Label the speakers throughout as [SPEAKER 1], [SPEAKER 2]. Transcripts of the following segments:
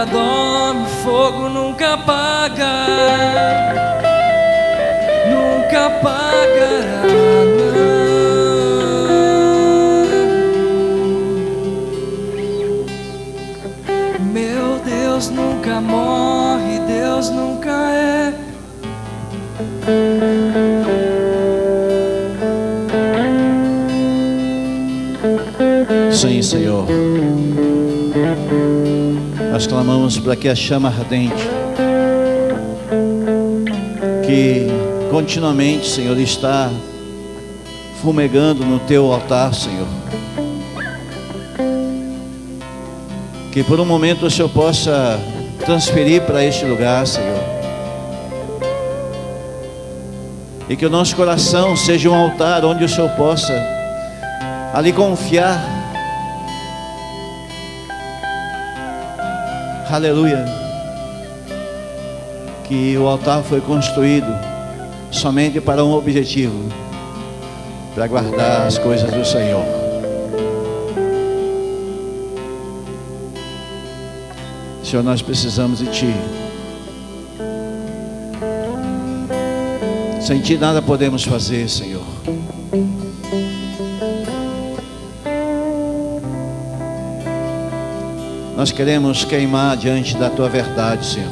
[SPEAKER 1] nunca dorme, fogo nunca apaga, nunca apagará, não. Meu Deus nunca morre, Deus nunca é.
[SPEAKER 2] Sim, Senhor. Nós clamamos para que a chama ardente, que continuamente, Senhor, está fumegando no teu altar, Senhor, que por um momento o Senhor possa transferir para este lugar, Senhor, e que o nosso coração seja um altar onde o Senhor possa ali confiar. Aleluia. Que o altar foi construído somente para um objetivo, para guardar as coisas do Senhor. Senhor, nós precisamos de Ti. Sem Ti nada podemos fazer, Senhor. Nós queremos queimar diante da Tua verdade, Senhor.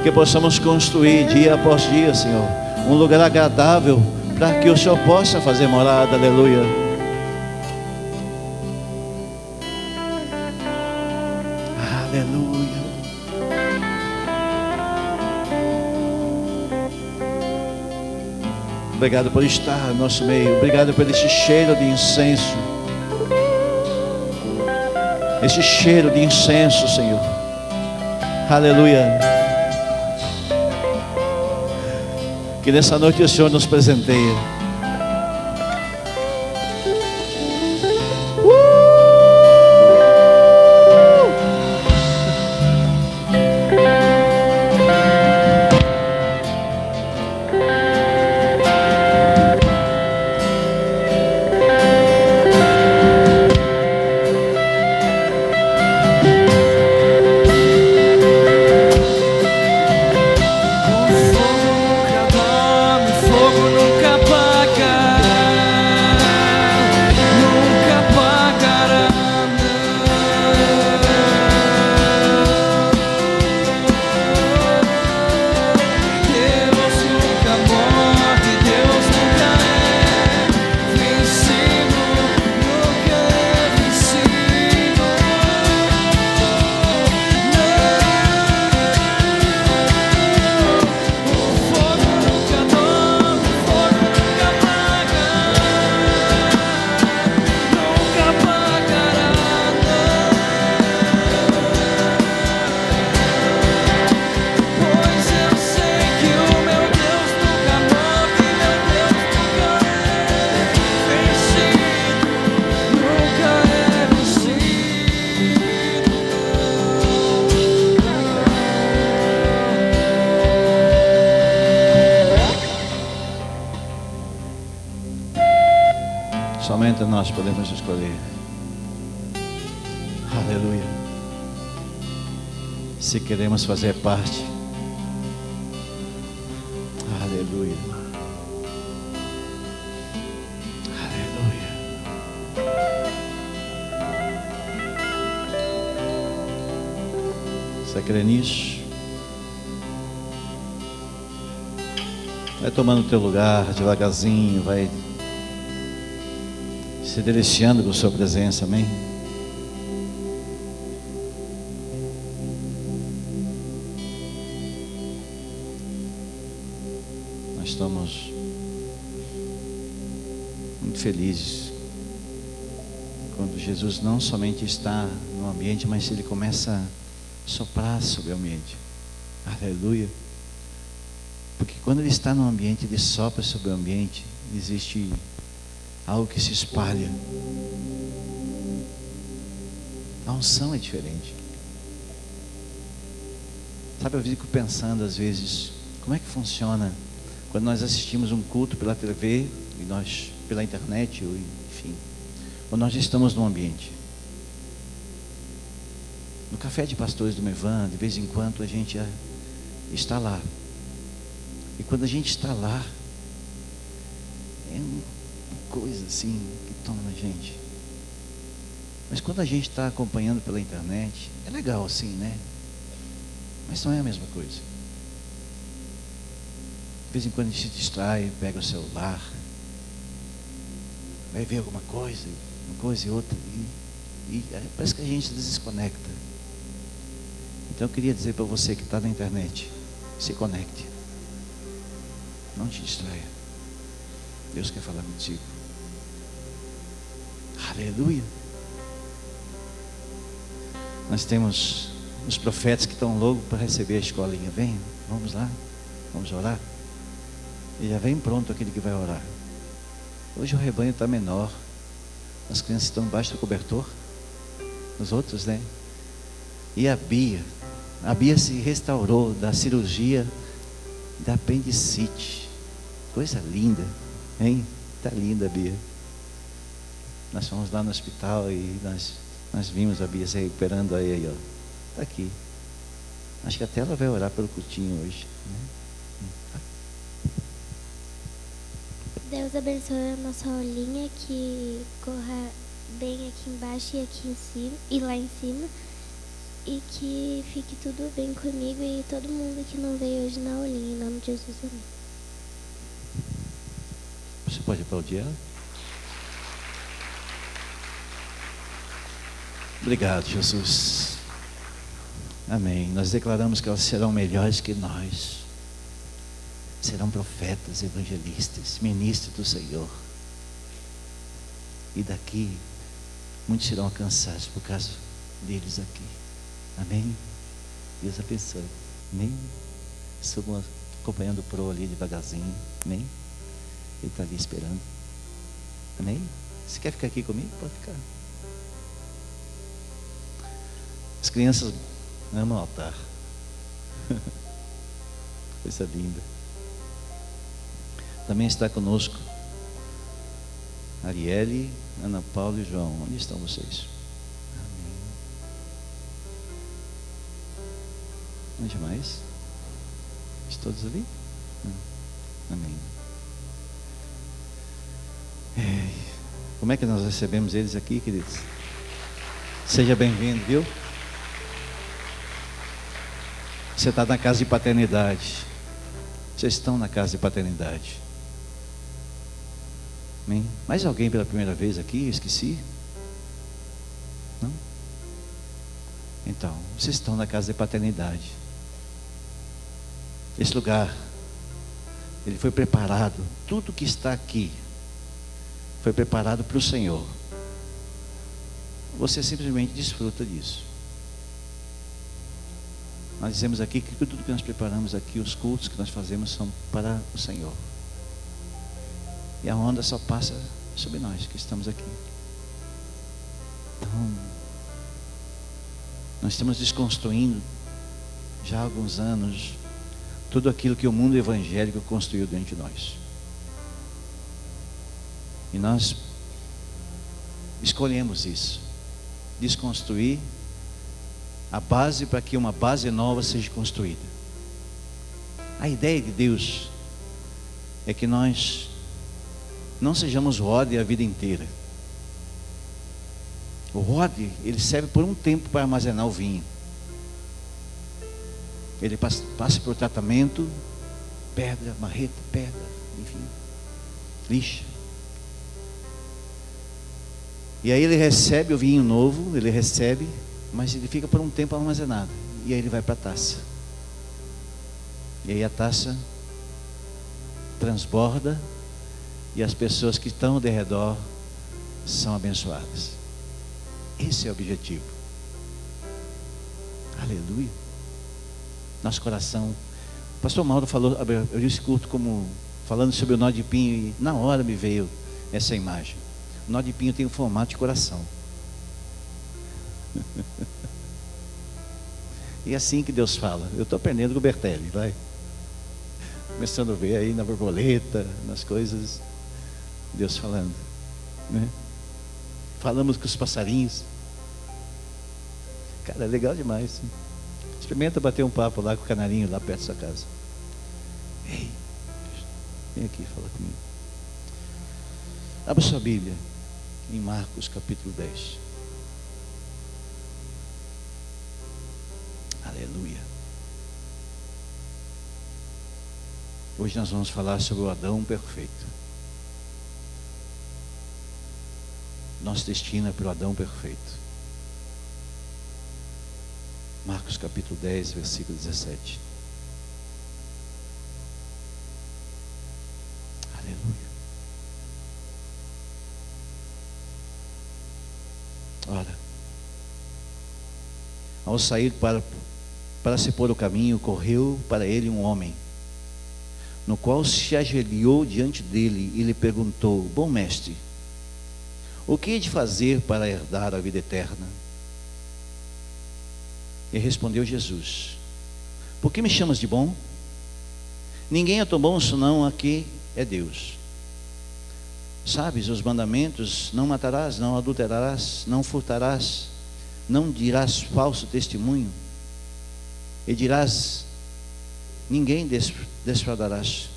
[SPEAKER 2] Que possamos construir dia após dia, Senhor, um lugar agradável para que o Senhor possa fazer morada. Aleluia. Aleluia. Obrigado por estar no nosso meio. Obrigado por esse cheiro de incenso. Esse cheiro de incenso, Senhor. Aleluia. Que nessa noite o Senhor nos presenteie. Somente nós podemos escolher. Aleluia. Se queremos fazer parte. Aleluia. Aleluia. Você crê nisso? Vai tomando o teu lugar devagarzinho, vai se deliciando com sua presença, amém? Nós estamos muito felizes quando Jesus não somente está no ambiente, mas Ele começa a soprar sobre o ambiente. Aleluia. Porque quando Ele está no ambiente, Ele sopra sobre o ambiente, existe algo que se espalha. A unção é diferente. Sabe, eu fico pensando às vezes, como é que funciona quando nós assistimos um culto pela TV, e nós pela internet, ou enfim, ou nós estamos num ambiente. No café de pastores do Mevan, de vez em quando a gente está lá. E quando a gente está lá, é uma coisa assim que toma na gente. Mas quando a gente está acompanhando pela internet, é legal assim, né? Mas não é a mesma coisa. De vez em quando a gente se distrai, pega o celular, vai ver alguma coisa, uma coisa e outra, e parece que a gente desconecta. Então eu queria dizer para você que está na internet, se conecte. Não te distraia. Deus quer falar contigo. Aleluia. Nós temos os profetas que estão loucos para receber a escolinha. Vem, vamos lá, vamos orar. E já vem pronto aquele que vai orar. Hoje o rebanho está menor. As crianças estão embaixo do cobertor. Os outros, né? E a Bia se restaurou da cirurgia da apendicite. Coisa linda, hein? Está linda a Bia. Nós fomos lá no hospital e nós vimos a Bia se recuperando aí, ó. Está aqui. Acho que até ela vai orar pelo cultinho hoje, né?
[SPEAKER 3] Deus abençoe a nossa aulinha, que corra bem aqui embaixo e aqui em cima e lá em cima, e que fique tudo bem comigo e todo mundo que não veio hoje na aulinha, em nome de Jesus, amém.
[SPEAKER 2] Você pode aplaudir ela? Obrigado, Jesus. Amém. Nós declaramos que elas serão melhores que nós. Serão profetas, evangelistas, ministros do Senhor. E daqui, muitos serão alcançados por causa deles aqui. Amém? Deus abençoe. Amém? Estou acompanhando o Pro ali devagarzinho. Amém? Ele está ali esperando. Amém? Você quer ficar aqui comigo? Pode ficar. As crianças amam o altar. Coisa linda. Também está conosco Arielle, Ana Paula e João. Onde estão vocês? Amém. Onde mais? Estão todos ali? Amém. Como é que nós recebemos eles aqui, queridos? Seja bem-vindo, viu? Você está na casa de paternidade. Vocês estão na casa de paternidade. Amém? Mais alguém pela primeira vez aqui? Eu esqueci? Não? Então, vocês estão na casa de paternidade. Esse lugar, ele foi preparado. Tudo que está aqui foi preparado para o Senhor. Você simplesmente desfruta disso. Nós dizemos aqui que tudo que nós preparamos aqui, os cultos que nós fazemos, são para o Senhor. E a onda só passa sobre nós que estamos aqui. Então, nós estamos desconstruindo já há alguns anos tudo aquilo que o mundo evangélico construiu dentro de nós. E nós escolhemos isso, desconstruir a base para que uma base nova seja construída. A ideia de Deus é que nós não sejamos odre a vida inteira. O odre, ele serve por um tempo para armazenar o vinho. Ele passa por tratamento, pedra, marreta, pedra, enfim, lixa. E aí ele recebe o vinho novo, ele recebe, mas ele fica por um tempo armazenado. E aí ele vai para a taça. E aí a taça transborda e as pessoas que estão ao redor são abençoadas. Esse é o objetivo. Aleluia. Nosso coração. O pastor Mauro falou, eu disse culto como falando sobre o nó de pinho, e na hora me veio essa imagem. O nó de pinho tem um formato de coração. E é assim que Deus fala. Eu estou aprendendo com o Bertelli, vai. Começando a ver aí na borboleta, nas coisas, Deus falando, né? Falamos com os passarinhos. Cara, é legal demais. Experimenta bater um papo lá com o canarinho, lá perto da sua casa. Ei, vem aqui falar comigo. Abra sua Bíblia em Marcos capítulo 10. Aleluia. Hoje nós vamos falar sobre o Adão perfeito. Nosso destino é para o Adão perfeito. Marcos capítulo 10, versículo 17. Aleluia. Ora, ao sair para se pôr o caminho, correu para ele um homem, no qual se ajoelhou diante dele e lhe perguntou: bom mestre, o que hei de fazer para herdar a vida eterna? E respondeu Jesus: por que me chamas de bom? Ninguém é tão bom senão aqui é Deus. Sabes os mandamentos: não matarás, não adulterarás, não furtarás, não dirás falso testemunho, e dirás: ninguém defraudarás.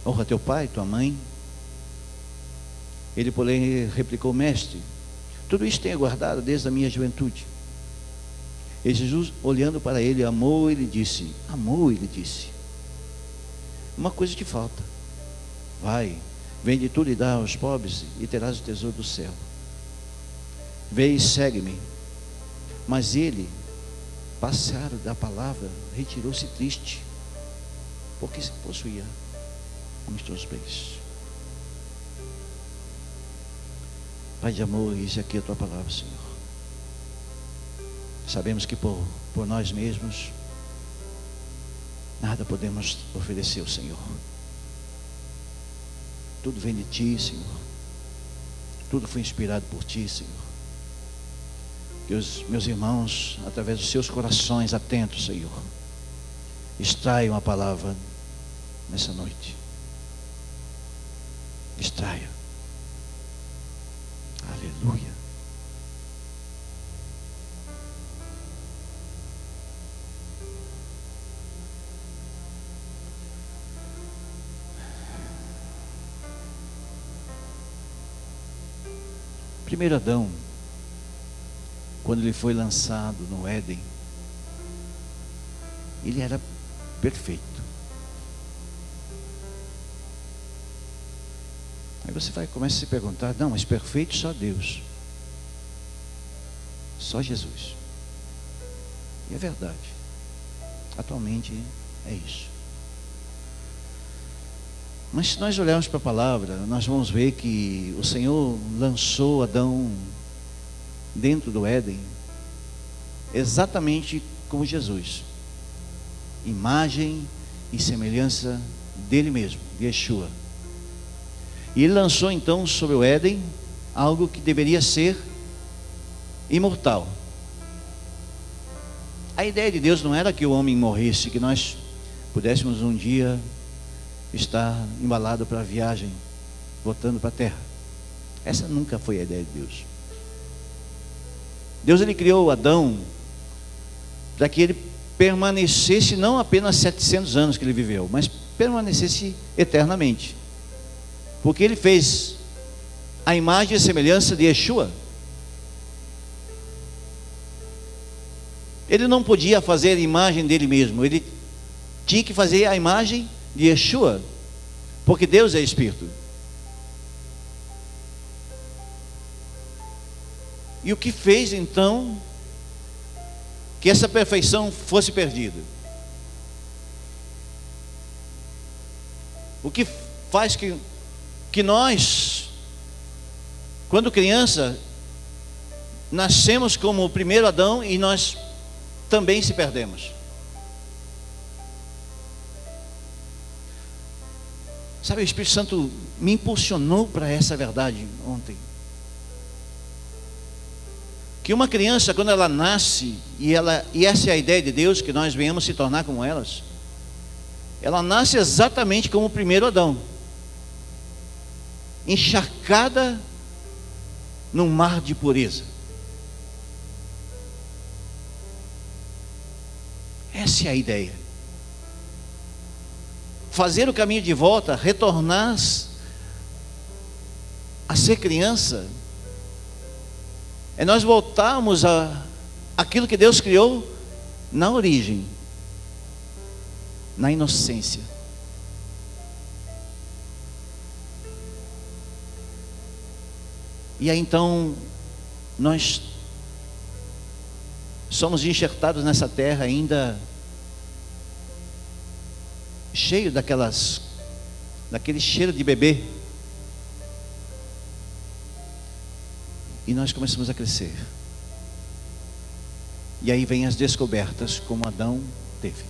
[SPEAKER 2] Honra teu pai e tua mãe. Ele, porém, replicou: mestre, tudo isso tenho guardado desde a minha juventude. E Jesus, olhando para ele, amou e lhe disse: uma coisa te falta. Vai, vende tudo e dá aos pobres, e terás o tesouro do céu. Vê e segue-me. Mas ele, passado da palavra, retirou-se triste, porque se possuía muitos bens. Pai de amor, isso aqui é a tua palavra, Senhor. Sabemos que por nós mesmos nada podemos oferecer ao Senhor. Tudo vem de ti, Senhor. Tudo foi inspirado por ti, Senhor. Que os meus irmãos, através dos seus corações atentos, Senhor, extraiam a palavra nessa noite. Extraia. Aleluia. Primeiro Adão, quando ele foi lançado no Éden, ele era perfeito. Aí você começa a se perguntar: não, mas perfeito só Deus, só Jesus. E é verdade, atualmente é isso. Mas se nós olharmos para a palavra, nós vamos ver que o Senhor lançou Adão dentro do Éden exatamente como Jesus, imagem e semelhança dele mesmo, de Yeshua. E ele lançou então sobre o Éden algo que deveria ser imortal. A ideia de Deus não era que o homem morresse, que nós pudéssemos um dia estar embalado para a viagem, voltando para a terra. Essa nunca foi a ideia de Deus. Deus, ele criou Adão para que ele permanecesse não apenas 700 anos que ele viveu, mas permanecesse eternamente, porque ele fez a imagem e a semelhança de Yeshua. Ele não podia fazer a imagem dele mesmo, ele tinha que fazer a imagem de Yeshua, porque Deus é Espírito. E o que fez então que essa perfeição fosse perdida? O que faz que nós, quando criança, nascemos como o primeiro Adão e nós também se perdemos? Sabe, o Espírito Santo me impulsionou para essa verdade ontem. Que uma criança, quando ela nasce, e essa é a ideia de Deus, que nós venhamos se tornar como elas, ela nasce exatamente como o primeiro Adão, encharcada num mar de pureza. Essa é a ideia. Fazer o caminho de volta, retornar a ser criança, é nós voltarmos a aquilo que Deus criou na origem, na inocência. E aí então nós somos enxertados nessa terra ainda cheio daquele cheiro de bebê. E nós começamos a crescer. E aí vem as descobertas, como Adão teve.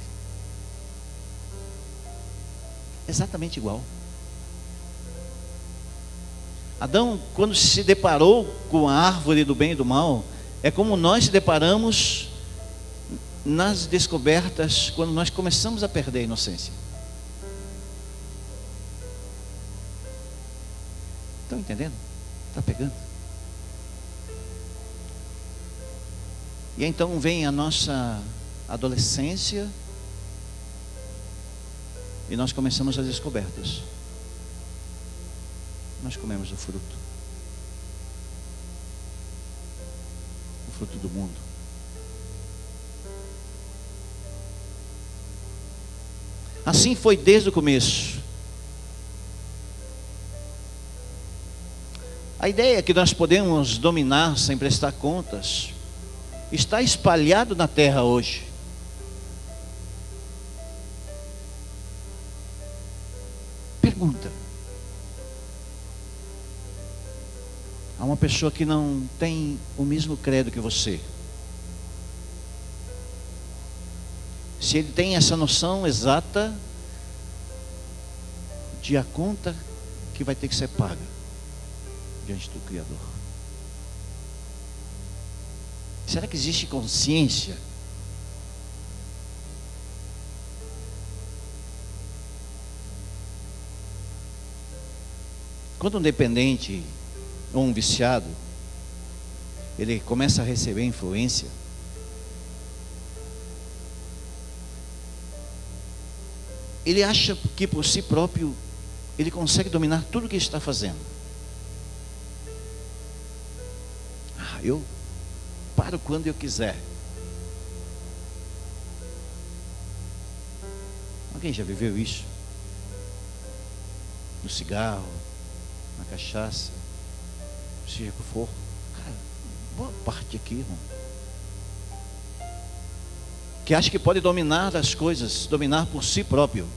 [SPEAKER 2] Exatamente igual. Adão, quando se deparou com a árvore do bem e do mal, é como nós se deparamos nas descobertas, quando nós começamos a perder a inocência. Estão entendendo? Está pegando? E então vem a nossa adolescência e nós começamos as descobertas. Nós comemos o fruto do mundo. Assim foi desde o começo. A ideia que nós podemos dominar sem prestar contas está espalhado na terra hoje. Pergunta: há uma pessoa que não tem o mesmo credo que você, se ele tem essa noção exata de a conta que vai ter que ser paga diante do Criador, será que existe consciência? Quando um dependente ou um viciado, ele começa a receber influência, ele acha que por si próprio ele consegue dominar tudo o que está fazendo. Eu paro quando eu quiser. Alguém já viveu isso? No cigarro, na cachaça, seja o que for. Cara, boa parte aqui, irmão, que acha que pode dominar as coisas, dominar por si próprio.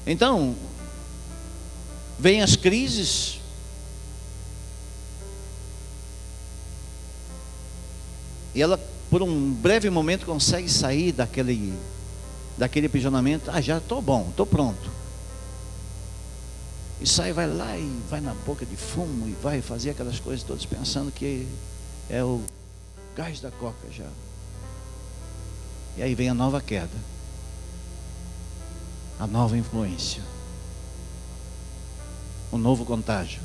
[SPEAKER 2] Então, vem as crises, e ela, por um breve momento, consegue sair daquele aprisionamento. Já estou bom, estou pronto. E sai, vai lá e vai na boca de fumo e vai fazer aquelas coisas todas, pensando que é o gás da coca já. E aí vem a nova queda, a nova influência, o novo contágio.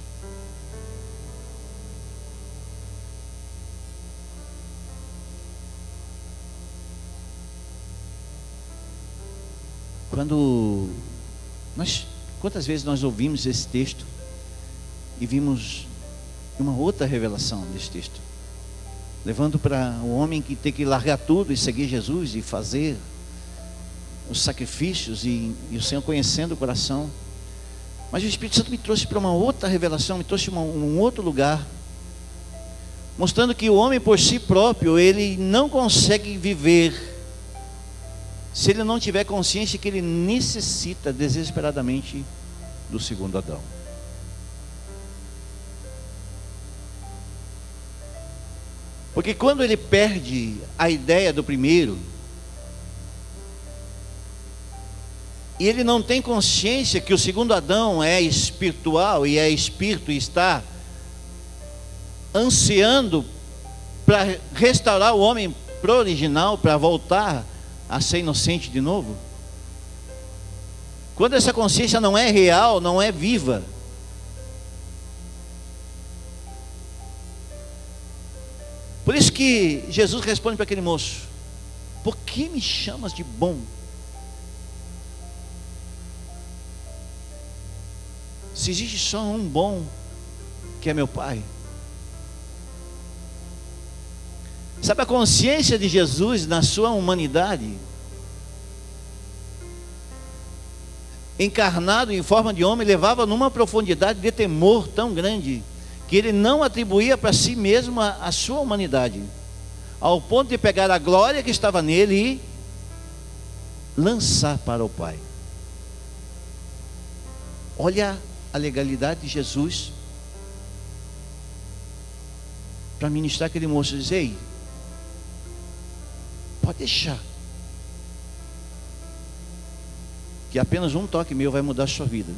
[SPEAKER 2] Quantas vezes nós ouvimos esse texto e vimos uma outra revelação desse texto, levando para o homem que tem que largar tudo e seguir Jesus e fazer os sacrifícios, e o Senhor conhecendo o coração. Mas o Espírito Santo me trouxe para uma outra revelação, me trouxe um outro lugar, mostrando que o homem por si próprio, ele não consegue viver se ele não tiver consciência que ele necessita desesperadamente do segundo Adão. Porque quando ele perde a ideia do primeiro, e ele não tem consciência que o segundo Adão é espiritual e é espírito e está ansiando para restaurar o homem pro original, para voltar a ser inocente de novo. Quando essa consciência não é real, não é viva, Por isso que Jesus responde para aquele moço: por que me chamas de bom? Se existe só um bom, que é meu Pai. Sabe, a consciência de Jesus na sua humanidade, encarnado em forma de homem, levava numa profundidade de temor tão grande, que ele não atribuía para si mesmo a sua humanidade, ao ponto de pegar a glória que estava nele e lançar para o Pai. Olha a legalidade de Jesus para ministrar aquele moço. Diz: ei, pode deixar, que apenas um toque meu vai mudar a sua vida.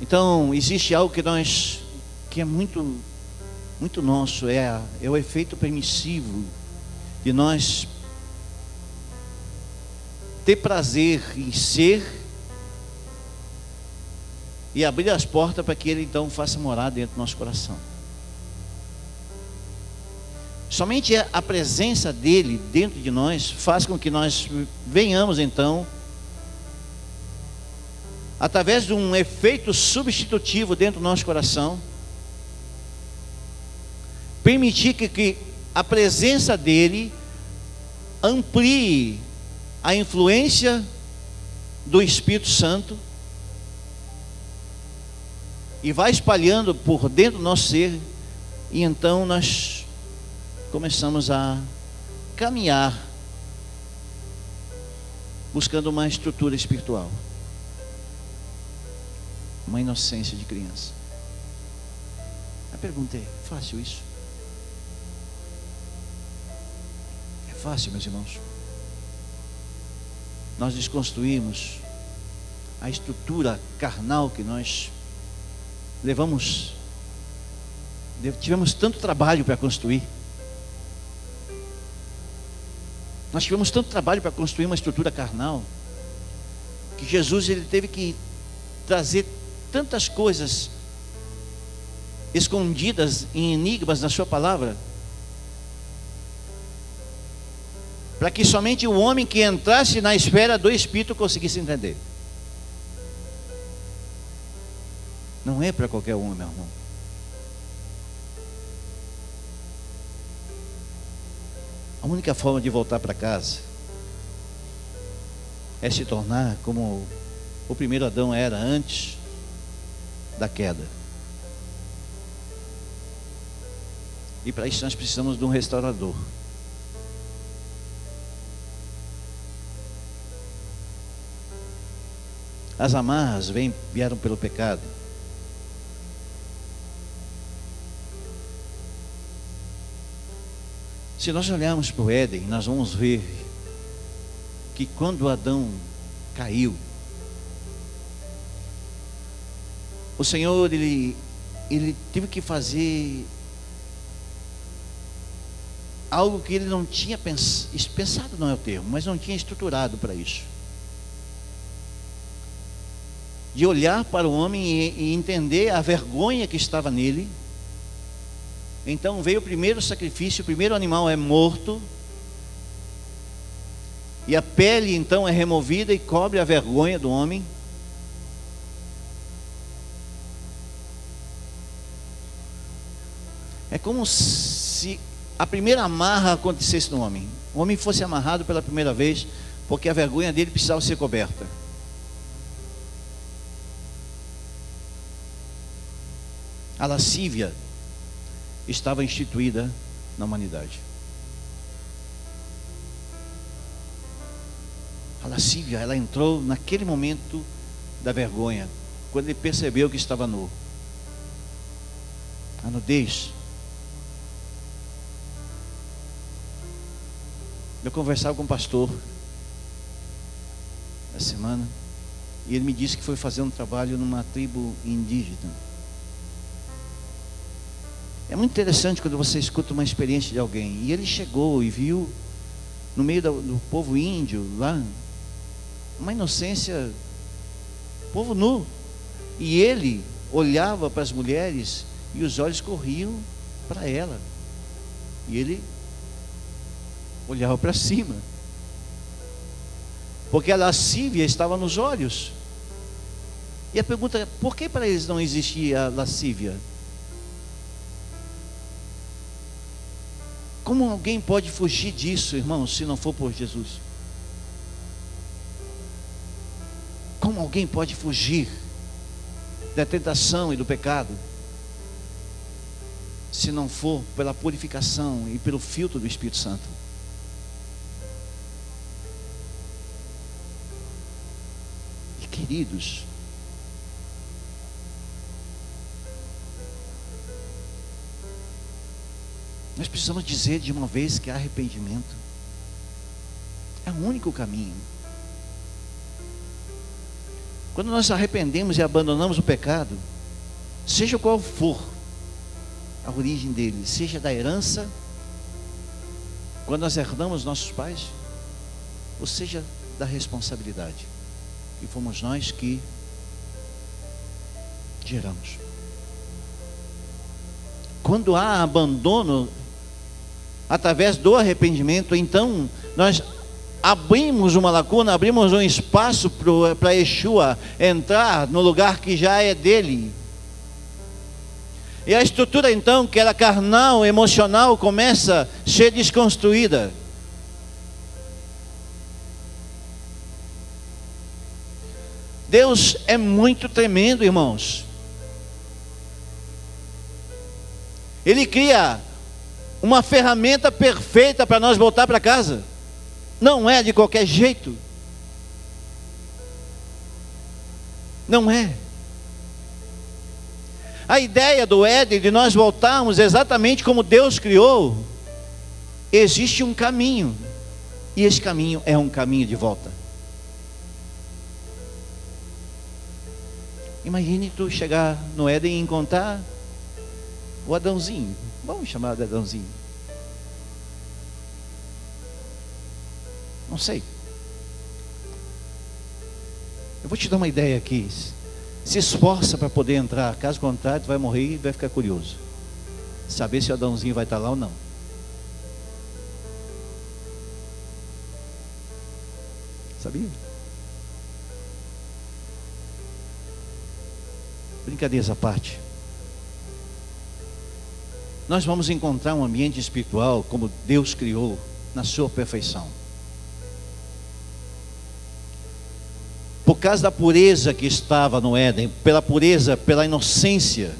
[SPEAKER 2] Então, existe algo que é muito nosso, é o efeito permissivo de nós ter prazer em ser e abrir as portas para que Ele então faça morar dentro do nosso coração. Somente a presença dele dentro de nós faz com que nós venhamos então, através de um efeito substitutivo dentro do nosso coração, permitir que a presença dele amplie a influência do Espírito Santo e vai espalhando por dentro do nosso ser, e então nós começamos a caminhar buscando uma estrutura espiritual, uma inocência de criança. A pergunta é: fácil isso? É fácil, meus irmãos? Nós desconstruímos a estrutura carnal que nós tivemos tanto trabalho para construir. Nós tivemos tanto trabalho para construir uma estrutura carnal, que Jesus ele teve que trazer tantas coisas escondidas em enigmas na sua palavra, para que somente o homem que entrasse na esfera do Espírito conseguisse entender. Não é para qualquer um, meu irmão. A única forma de voltar para casa é se tornar como o primeiro Adão era antes da queda. E para isso nós precisamos de um restaurador. As amarras vieram pelo pecado. Se nós olharmos para o Éden, nós vamos ver que quando Adão caiu, o Senhor ele teve que fazer algo que ele não tinha pensado, não é o termo, mas não tinha estruturado para isso. De olhar para o homem e entender a vergonha que estava nele. Então veio o primeiro sacrifício, o primeiro animal é morto, e a pele então é removida e cobre a vergonha do homem. É como se a primeira amarra acontecesse no homem. O homem fosse amarrado pela primeira vez, porque a vergonha dele precisava ser coberta. A lascívia estava instituída na humanidade. A lascívia, ela entrou naquele momento da vergonha, quando ele percebeu que estava nu. A nudez. Eu conversava com um pastor essa semana, e ele me disse que foi fazer um trabalho numa tribo indígena. É muito interessante quando você escuta uma experiência de alguém. E ele chegou e viu no meio do povo índio lá uma inocência, povo nu. E ele olhava para as mulheres e os olhos corriam para ela. E ele olhava para cima. Porque a lascívia estava nos olhos. E a pergunta é, por que para eles não existia a lascívia? Como alguém pode fugir disso, irmãos, se não for por Jesus? Como alguém pode fugir da tentação e do pecado, se não for pela purificação e pelo filtro do Espírito Santo? E queridos, nós precisamos dizer de uma vez que há arrependimento. É o único caminho. Quando nós arrependemos e abandonamos o pecado, seja qual for a origem dele, seja da herança, quando nós herdamos nossos pais, ou seja da responsabilidade, e fomos nós que geramos. Quando há abandono através do arrependimento, então nós abrimos uma lacuna, abrimos um espaço para Yeshua entrar no lugar que já é dele. E a estrutura então, que era carnal, emocional, começa a ser desconstruída. Deus é muito tremendo, irmãos. Ele cria uma ferramenta perfeita para nós voltar para casa. Não é de qualquer jeito. Não é. A ideia do Éden, de nós voltarmos exatamente como Deus criou, existe um caminho. E esse caminho é um caminho de volta. Imagine tu chegar no Éden e encontrar o Adãozinho. Vamos chamar de Adãozinho. Não sei. Eu vou te dar uma ideia aqui. Se esforça para poder entrar. Caso contrário, tu vai morrer e vai ficar curioso. Saber se o Adãozinho vai estar lá ou não. Sabia? Brincadeiras à parte. Nós vamos encontrar um ambiente espiritual como Deus criou, na sua perfeição. Por causa da pureza que estava no Éden, pela pureza, pela inocência.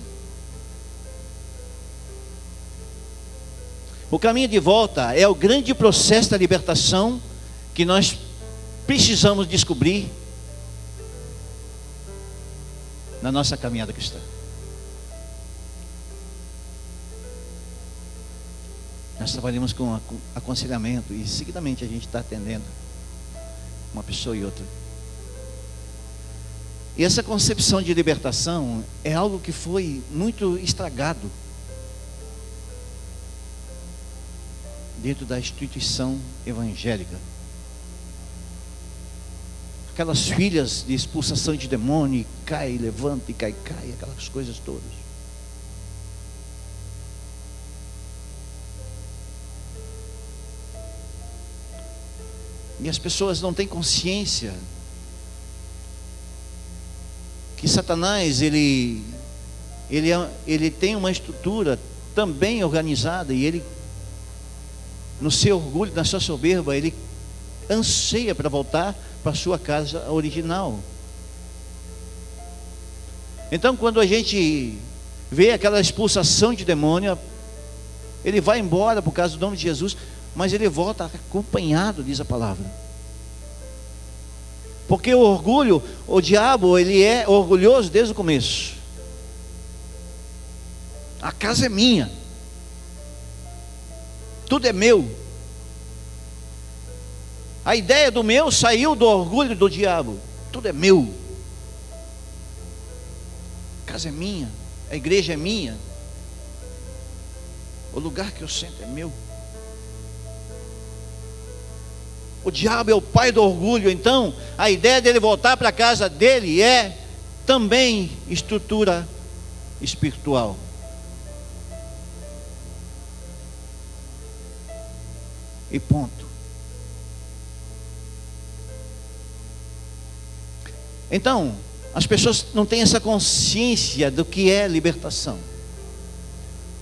[SPEAKER 2] O caminho de volta é o grande processo da libertação que nós precisamos descobrir na nossa caminhada cristã. Nós trabalhamos com aconselhamento e seguidamente a gente está atendendo uma pessoa e outra. E essa concepção de libertação é algo que foi muito estragado dentro da instituição evangélica. Aquelas filhas de expulsação de demônio, cai, levanta e cai, aquelas coisas todas. E as pessoas não têm consciência que Satanás, ele tem uma estrutura também organizada, e ele, no seu orgulho, na sua soberba, ele anseia para voltar para a sua casa original. Então, quando a gente vê aquela expulsação de demônio, ele vai embora por causa do nome de Jesus, mas ele volta acompanhado, diz a palavra. Porque o orgulho, o diabo, ele é orgulhoso desde o começo. A casa é minha, tudo é meu. A ideia do meu saiu do orgulho do diabo. Tudo é meu. A casa é minha, a igreja é minha, o lugar que eu sento é meu. O diabo é o pai do orgulho. Então a ideia dele voltar para a casa dele é também estrutura espiritual. E ponto. Então, as pessoas não têm essa consciência do que é libertação.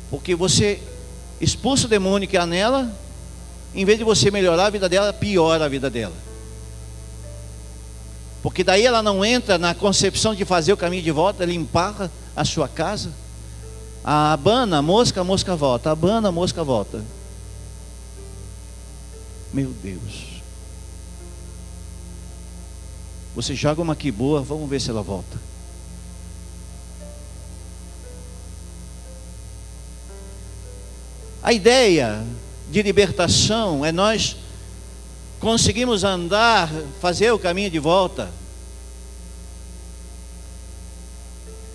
[SPEAKER 2] Porque você expulsa o demônio que há nela, em vez de você melhorar a vida dela, piora a vida dela. Porque daí ela não entra na concepção de fazer o caminho de volta, limpar a sua casa. Abana, a mosca volta. Abana, a mosca volta. Meu Deus. Você joga uma aqui boa, vamos ver se ela volta. A ideia de libertação é nós conseguimos andar, fazer o caminho de volta,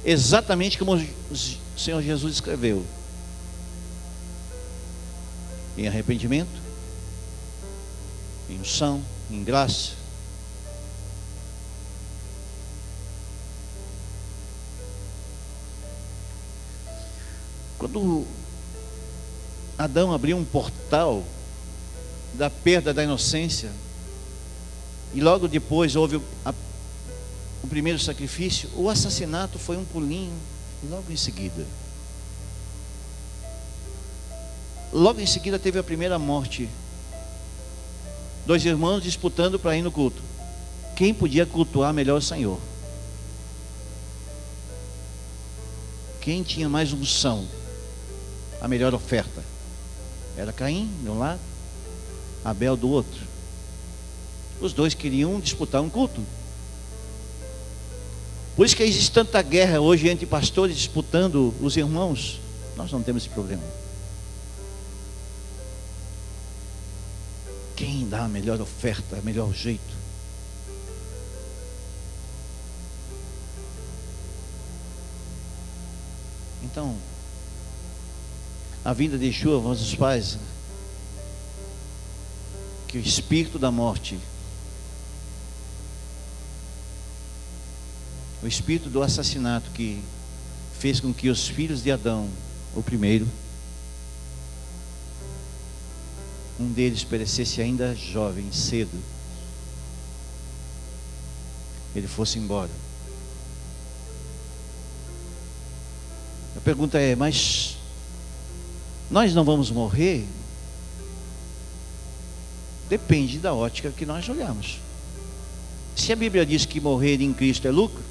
[SPEAKER 2] exatamente como o Senhor Jesus escreveu: em arrependimento, em unção, em graça. Quando Adão abriu um portal da perda da inocência, e logo depois houve o primeiro sacrifício, o assassinato foi um pulinho logo em seguida. Logo em seguida teve a primeira morte. 2 irmãos disputando para ir no culto. Quem podia cultuar melhor o Senhor? Quem tinha mais unção? A melhor oferta era Caim de um lado, Abel do outro. Os dois queriam disputar um culto. Por isso que existe tanta guerra hoje entre pastores disputando os irmãos. Nós não temos esse problema. Quem dá a melhor oferta, o melhor jeito? Então, a vinda de Yeshua, vossos pais, que o espírito da morte, o espírito do assassinato que fez com que os filhos de Adão, o primeiro, um deles perecesse ainda jovem, cedo, ele fosse embora. A pergunta é: mas nós não vamos morrer? Depende da ótica que nós olhamos. Se a Bíblia diz que morrer em Cristo é lucro,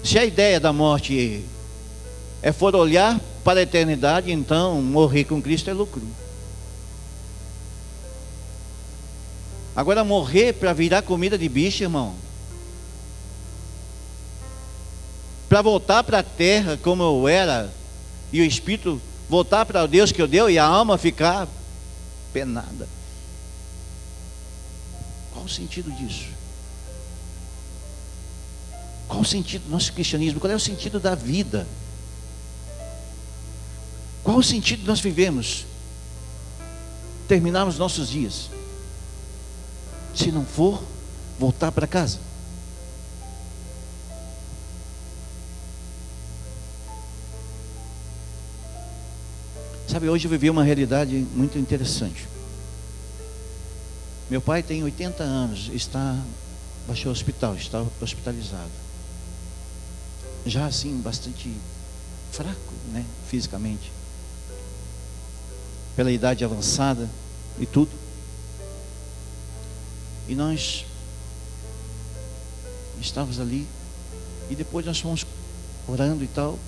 [SPEAKER 2] se a ideia da morte for olhar para a eternidade, então morrer com Cristo é lucro. Agora, morrer para virar comida de bicho, irmão, para voltar para a terra como eu era, e o espírito voltar para o Deus que eu deu, e a alma ficar penada. Qual o sentido disso? Qual o sentido do nosso cristianismo? Qual é o sentido da vida? Qual o sentido de nós vivemos, terminarmos nossos dias, se não for voltar para casa? Sabe, hoje eu vivi uma realidade muito interessante. Meu pai tem 80 anos, baixou ao hospital, está hospitalizado. Já assim, bastante fraco, né, fisicamente. Pela idade avançada e tudo. E nós estávamos ali, e depois nós fomos orando e tal,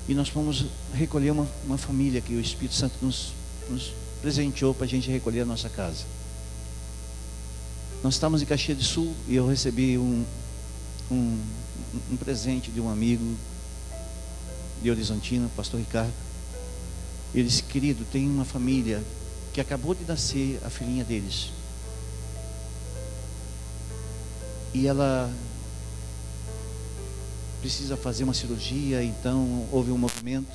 [SPEAKER 2] e nós fomos recolher uma família que o Espírito Santo nos presenteou para a gente recolher a nossa casa. Nós estávamos em Caxias do Sul e eu recebi um presente de um amigo de Horizontina, pastor Ricardo. Ele disse: querido, tem uma família que acabou de nascer a filhinha deles, e ela precisa fazer uma cirurgia. Então houve um movimento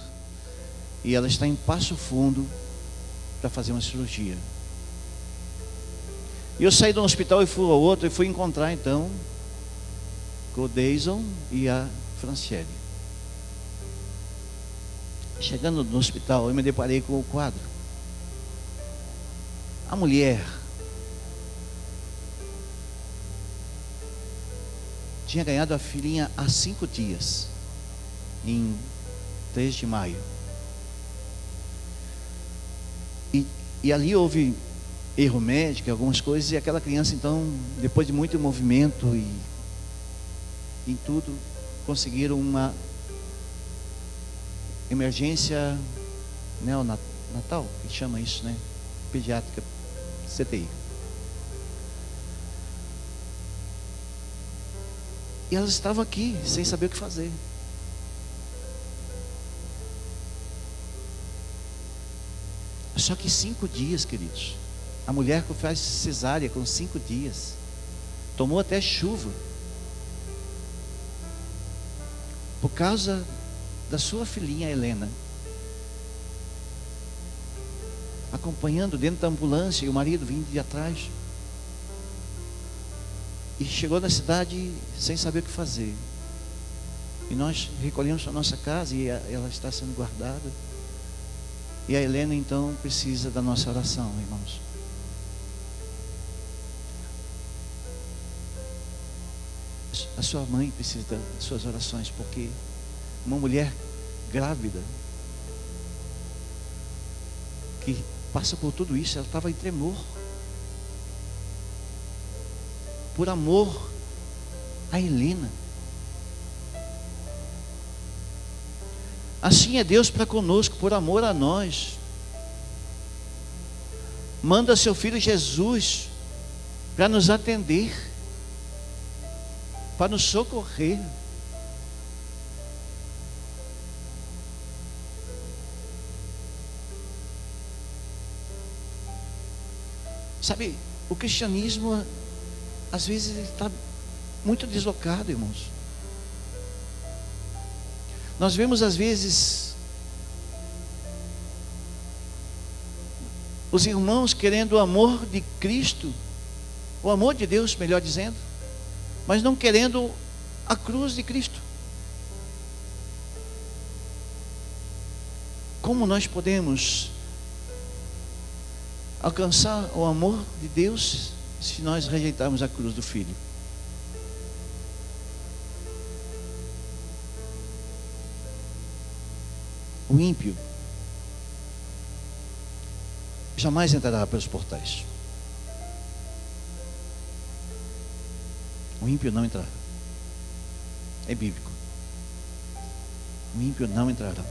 [SPEAKER 2] e ela está em Passo Fundo para fazer uma cirurgia. E eu saí de um hospital e fui ao outro, e fui encontrar então com o Deison e a Franciele. Chegando no hospital, eu me deparei com o quadro. A mulher tinha ganhado a filhinha há 5 dias, em 3 de maio. E ali houve erro médico, algumas coisas, e aquela criança, então, depois de muito movimento e em tudo, conseguiram uma emergência neonatal, que chama isso, né? Pediátrica, CTI. E elas estavam aqui, sem saber o que fazer. Só que 5 dias, queridos. A mulher que faz cesárea com 5 dias, tomou até chuva, por causa da sua filhinha Helena, acompanhando dentro da ambulância, e o marido vindo de atrás. E chegou na cidade sem saber o que fazer. E nós recolhemos para a nossa casa, e ela está sendo guardada. E a Helena então precisa da nossa oração, irmãos. A sua mãe precisa das suas orações, porque uma mulher grávida que passa por tudo isso, ela estava em tremor, por amor a Helena. Assim é Deus para conosco, por amor a nós. Manda seu Filho Jesus para nos atender, para nos socorrer. Sabe, o cristianismo às vezes está muito deslocado, irmãos. Nós vemos às vezes os irmãos querendo o amor de Cristo, o amor de Deus, melhor dizendo, mas não querendo a cruz de Cristo. Como nós podemos alcançar o amor de Deus se nós rejeitarmos a cruz do Filho? O ímpio jamais entrará pelos portais. O ímpio não entrará. É bíblico. O ímpio não entrará.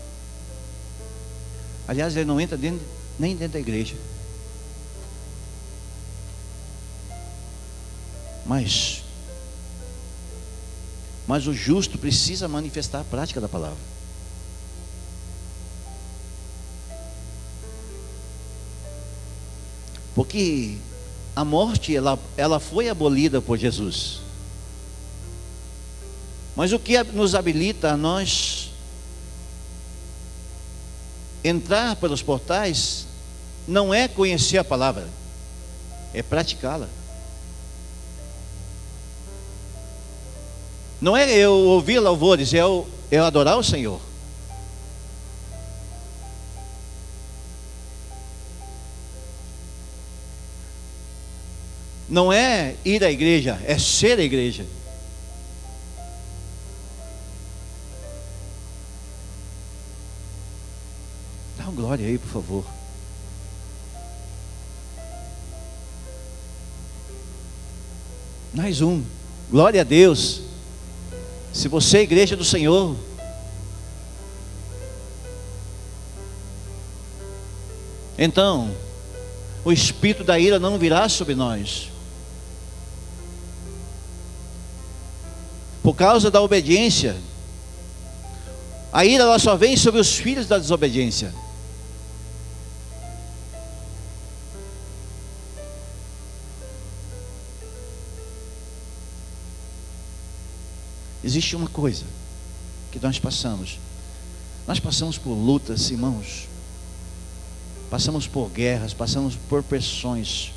[SPEAKER 2] Aliás, ele não entra nem dentro da igreja. Mas o justo precisa manifestar a prática da palavra. Porque a morte, ela foi abolida por Jesus. Mas o que nos habilita a nós entrar pelos portais não é conhecer a palavra, é praticá-la. Não é eu ouvir louvores, é eu adorar o Senhor. Não é ir à igreja, é ser a igreja. Dá uma glória aí, por favor. Mais um. Glória a Deus. Se você é a igreja do Senhor, então o espírito da ira não virá sobre nós. Por causa da obediência, a ira ela só vem sobre os filhos da desobediência. Existe uma coisa que nós passamos por lutas, irmãos, passamos por guerras, passamos por pressões.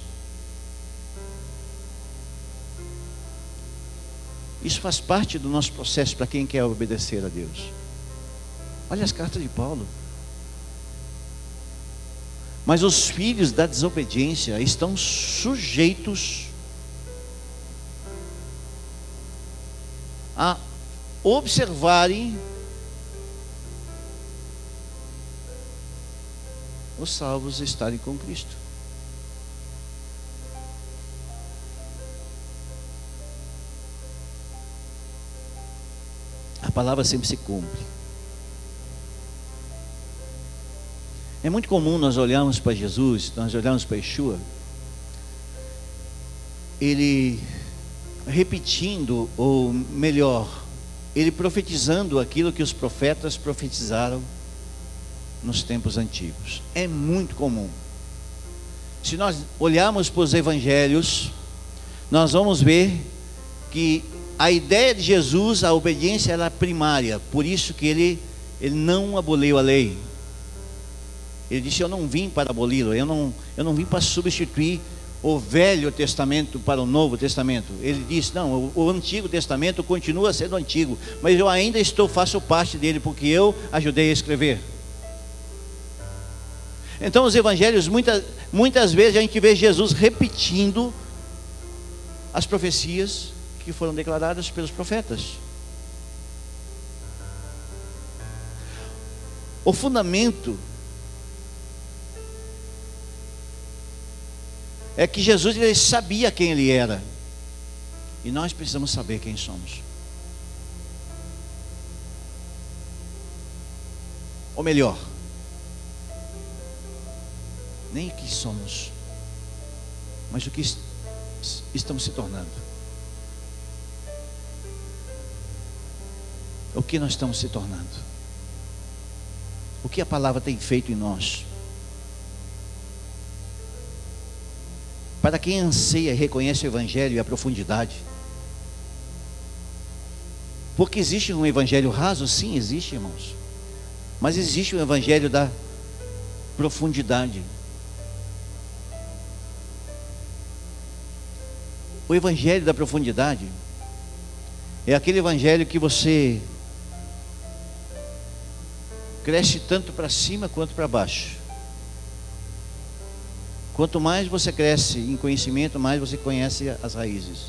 [SPEAKER 2] Isso faz parte do nosso processo para quem quer obedecer a Deus. Olha as cartas de Paulo. Mas os filhos da desobediência estão sujeitos a observarem os salvos estarem com Cristo. A palavra sempre se cumpre. É muito comum nós olharmos para Jesus, nós olharmos para Yeshua, ele repetindo, ou melhor, ele profetizando aquilo que os profetas profetizaram nos tempos antigos. É muito comum. Se nós olharmos para os evangelhos, nós vamos ver que a ideia de Jesus, a obediência era primária. Por isso que ele não aboliu a lei. Ele disse: eu não vim para aboli-lo, eu não vim para substituir o Velho Testamento para o Novo Testamento. Ele disse: não, o Antigo Testamento continua sendo antigo, mas eu ainda faço parte dele, porque eu ajudei a escrever. Então os evangelhos, muitas vezes a gente vê Jesus repetindo as profecias que foram declaradas pelos profetas. O fundamento é que Jesus, ele sabia quem ele era, e nós precisamos saber quem somos. Ou melhor, nem o que somos, mas o que estamos se tornando. O que nós estamos se tornando? O que a palavra tem feito em nós? Para quem anseia e reconhece o evangelho e a profundidade. Porque existe um evangelho raso? Sim, existe, irmãos. Mas existe um evangelho da profundidade. O evangelho da profundidade é aquele evangelho que você cresce tanto para cima quanto para baixo. Quanto mais você cresce em conhecimento, mais você conhece as raízes.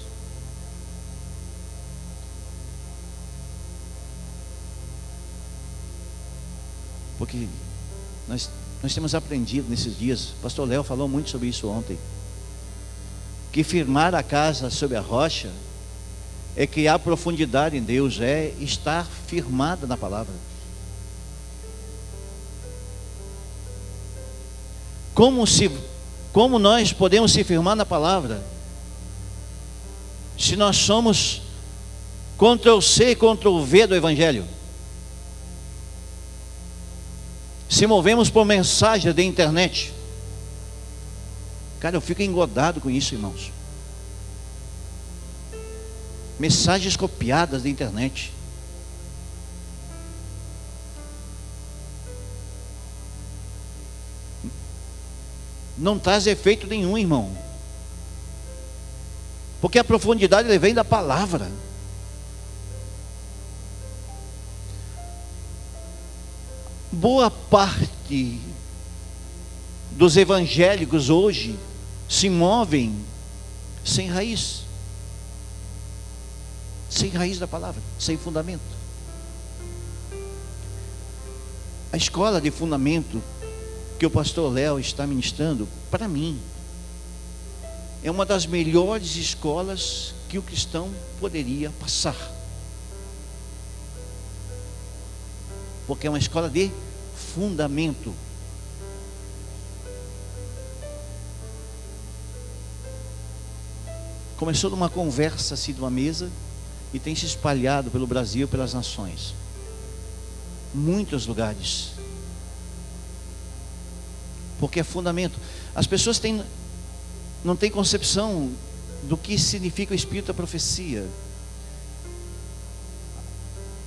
[SPEAKER 2] Porque nós temos aprendido nesses dias, o pastor Léo falou muito sobre isso ontem, que firmar a casa sobre a rocha é criar profundidade em Deus, é estar firmada na palavra. Como nós podemos se firmar na palavra se nós somos Ctrl+C e Ctrl+V do evangelho? Se movemos por mensagens da internet. Cara, eu fico engodado com isso, irmãos. Mensagens copiadas da internet. Não traz efeito nenhum, irmão. Porque a profundidade vem da palavra. Boa parte dos evangélicos hoje se movem sem raiz. Sem raiz da palavra, sem fundamento. A escola de fundamento que o pastor Léo está ministrando, para mim, é uma das melhores escolas que o cristão poderia passar. Porque é uma escola de fundamento. Começou numa conversa assim, de uma mesa, e tem se espalhado pelo Brasil, pelas nações. Muitos lugares. Porque é fundamento. As pessoas não têm concepção do que significa o espírito da profecia.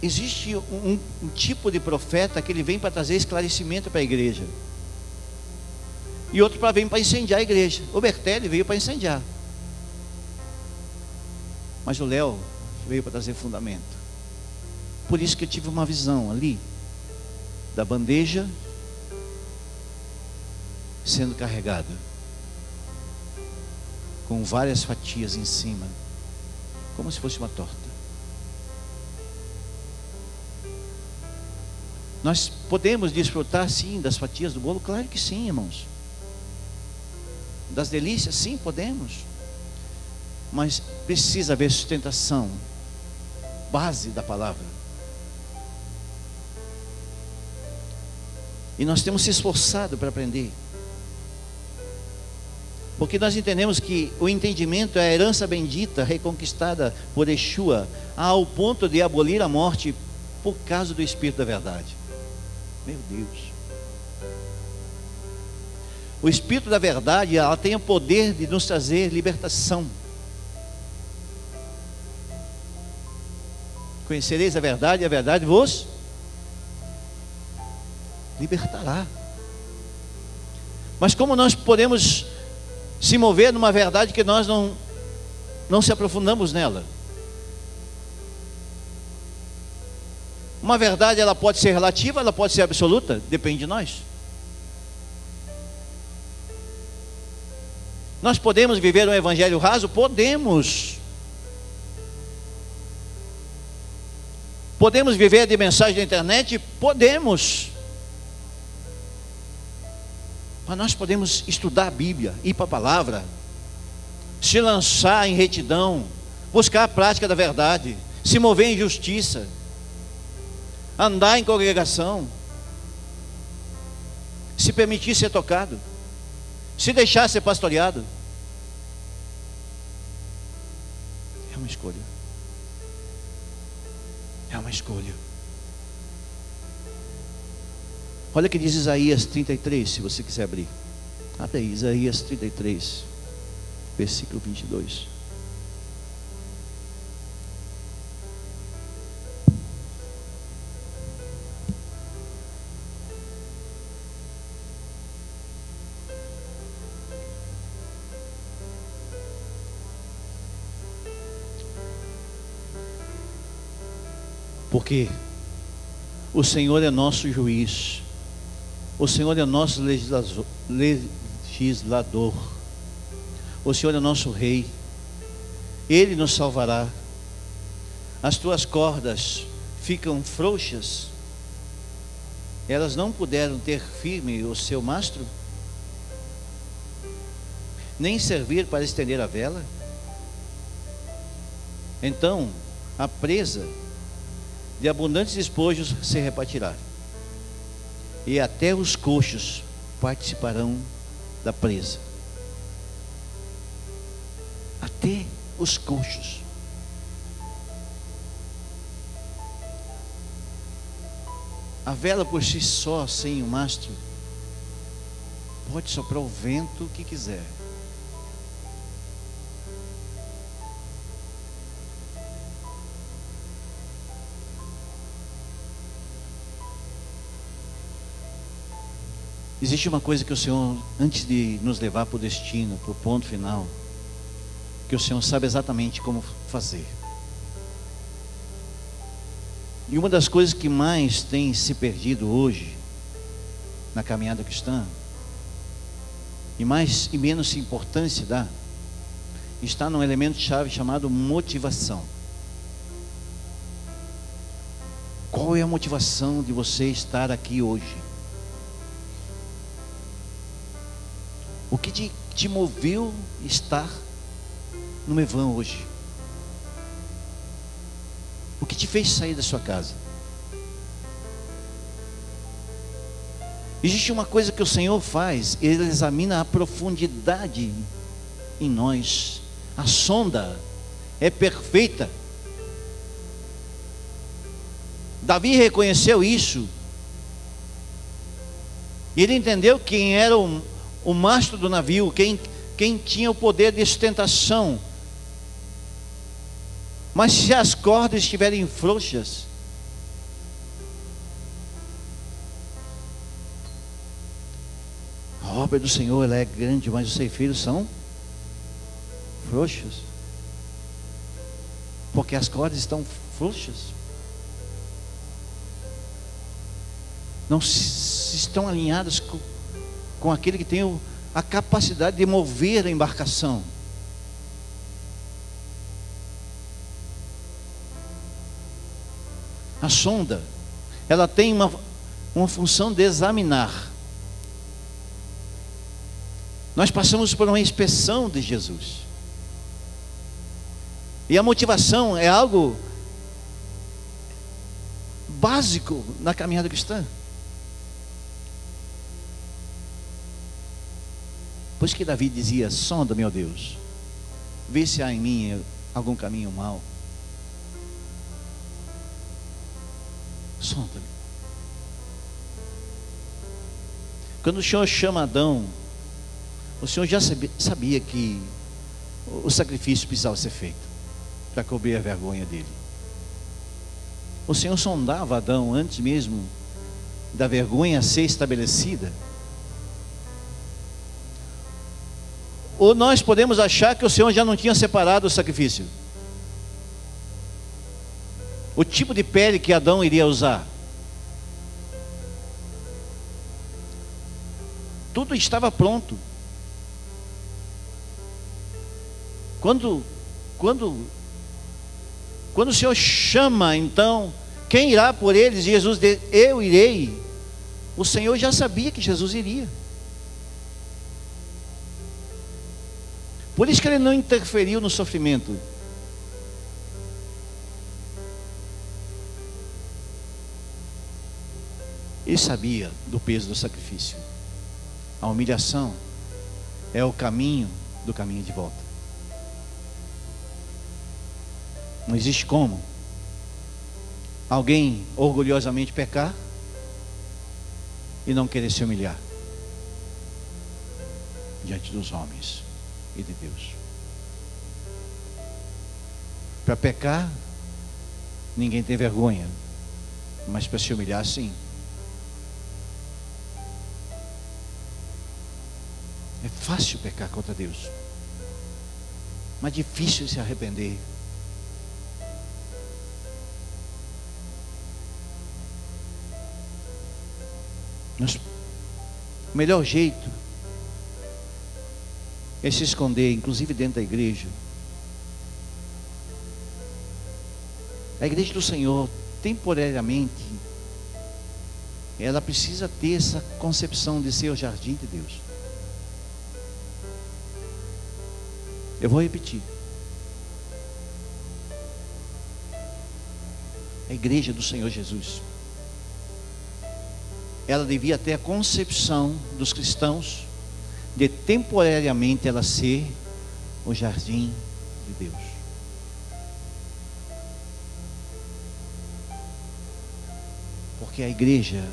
[SPEAKER 2] Existe um tipo de profeta que ele vem para trazer esclarecimento para a igreja, e outro vem para incendiar a igreja. O Bertelli veio para incendiar, mas o Léo veio para trazer fundamento. Por isso que eu tive uma visão ali da bandeja sendo carregada com várias fatias em cima, como se fosse uma torta. Nós podemos desfrutar sim das fatias do bolo? Claro que sim, irmãos. Das delícias, sim, podemos. Mas precisa haver sustentação, base da palavra. E nós temos se esforçado para aprender. Porque nós entendemos que o entendimento é a herança bendita reconquistada por Yeshua, ao ponto de abolir a morte por causa do Espírito da verdade. Meu Deus. O Espírito da verdade, ela tem o poder de nos trazer libertação. Conhecereis a verdade, e a verdade vos libertará. Mas como nós podemos se mover numa verdade que nós não se aprofundamos nela? Uma verdade, ela pode ser relativa, ela pode ser absoluta, depende de nós. Nós podemos viver um evangelho raso? Podemos. Podemos viver de mensagem da internet? Podemos. Mas nós podemos estudar a Bíblia, ir para a palavra, se lançar em retidão, buscar a prática da verdade, se mover em justiça, andar em congregação, se permitir ser tocado, se deixar ser pastoreado. É uma escolha. É uma escolha. Olha o que diz Isaías 33, se você quiser abrir. Abre aí, Isaías 33, versículo 22. Porque o Senhor é nosso juiz, o Senhor é nosso legislador, o Senhor é nosso rei, Ele nos salvará. As tuas cordas ficam frouxas, elas não puderam ter firme o seu mastro, nem servir para estender a vela. Então a presa de abundantes despojos se repartirá, e até os coxos participarão da presa. Até os coxos. A vela por si só, sem o mastro, pode soprar o vento que quiser. Existe uma coisa que o Senhor, antes de nos levar para o destino, para o ponto final, que o Senhor sabe exatamente como fazer. E uma das coisas que mais tem se perdido hoje na caminhada cristã, e menos importância dá, está num elemento chave chamado motivação. Qual é a motivação de você estar aqui hoje? O que te moveu estar no Evan hoje? O que te fez sair da sua casa? Existe uma coisa que o Senhor faz, Ele examina a profundidade em nós. A sonda é perfeita. Davi reconheceu isso. Ele entendeu quem era o mastro do navio, quem tinha o poder de sustentação. Mas se as cordas estiverem frouxas, a obra do Senhor ela é grande, mas os ceifeiros são frouxos. porque as cordas estão frouxas. Não estão alinhadas com aquele que tem a capacidade de mover a embarcação. A sonda, ela tem uma função de examinar. Nós passamos por uma inspeção de Jesus. E a motivação é algo básico na caminhada cristã. Por isso que Davi dizia: sonda, meu Deus, vê se há em mim algum caminho mau. Sonda-me. Quando o Senhor chama Adão, o Senhor já sabia que o sacrifício precisava ser feito para cobrir a vergonha dele. O Senhor sondava Adão antes mesmo da vergonha ser estabelecida. Ou nós podemos achar que o Senhor já não tinha separado o sacrifício, o tipo de pele que Adão iria usar. Tudo estava pronto. Quando o Senhor chama, então, quem irá por eles? Jesus diz: eu irei. O Senhor já sabia que Jesus iria. Por isso que ele não interferiu no sofrimento. Ele sabia do peso do sacrifício. A humilhação é o caminho do caminho de volta. Não existe como alguém orgulhosamente pecar e não querer se humilhar diante dos homens e de Deus. Para pecar, ninguém tem vergonha, mas para se humilhar, sim. É fácil pecar contra Deus, mas difícil se arrepender. O melhor jeito é se esconder, inclusive dentro da igreja. A igreja do Senhor, temporariamente, ela precisa ter essa concepção de ser o jardim de Deus. Eu vou repetir. A igreja do Senhor Jesus, ela devia ter a concepção dos cristãos de temporariamente ela ser o jardim de Deus. Porque a igreja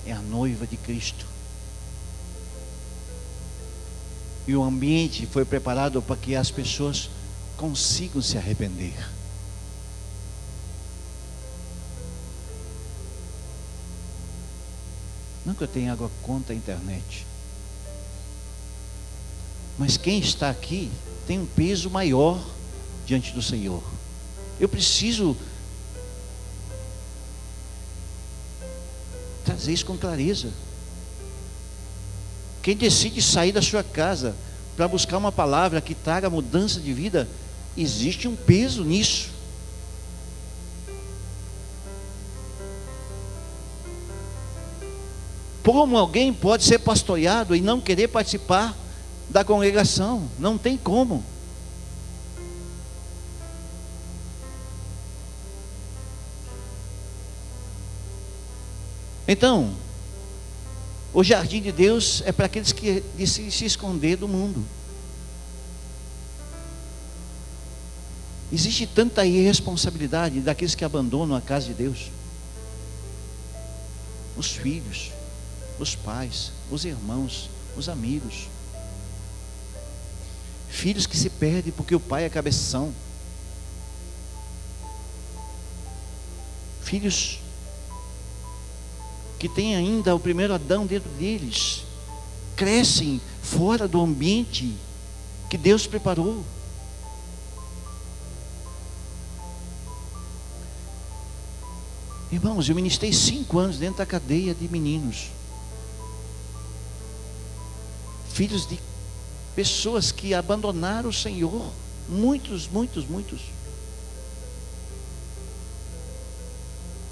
[SPEAKER 2] é a noiva de Cristo. E o ambiente foi preparado para que as pessoas consigam se arrepender. Não que eu tenha água contra a internet, mas quem está aqui tem um peso maior diante do Senhor. Eu preciso trazer isso com clareza. Quem decide sair da sua casa para buscar uma palavra que traga mudança de vida, existe um peso nisso. Como alguém pode ser pastoreado e não querer participar da congregação? Não tem como. Então, o jardim de Deus é para aqueles que decidem se esconder do mundo. Existe tanta irresponsabilidade daqueles que abandonam a casa de Deus. Os filhos, os pais, os irmãos, os amigos. Filhos que se perdem porque o pai é cabeção. Filhos que têm ainda o primeiro Adão dentro deles, crescem fora do ambiente que Deus preparou. Irmãos, eu ministrei 5 anos dentro da cadeia de meninos, filhos de pessoas que abandonaram o Senhor. Muitos.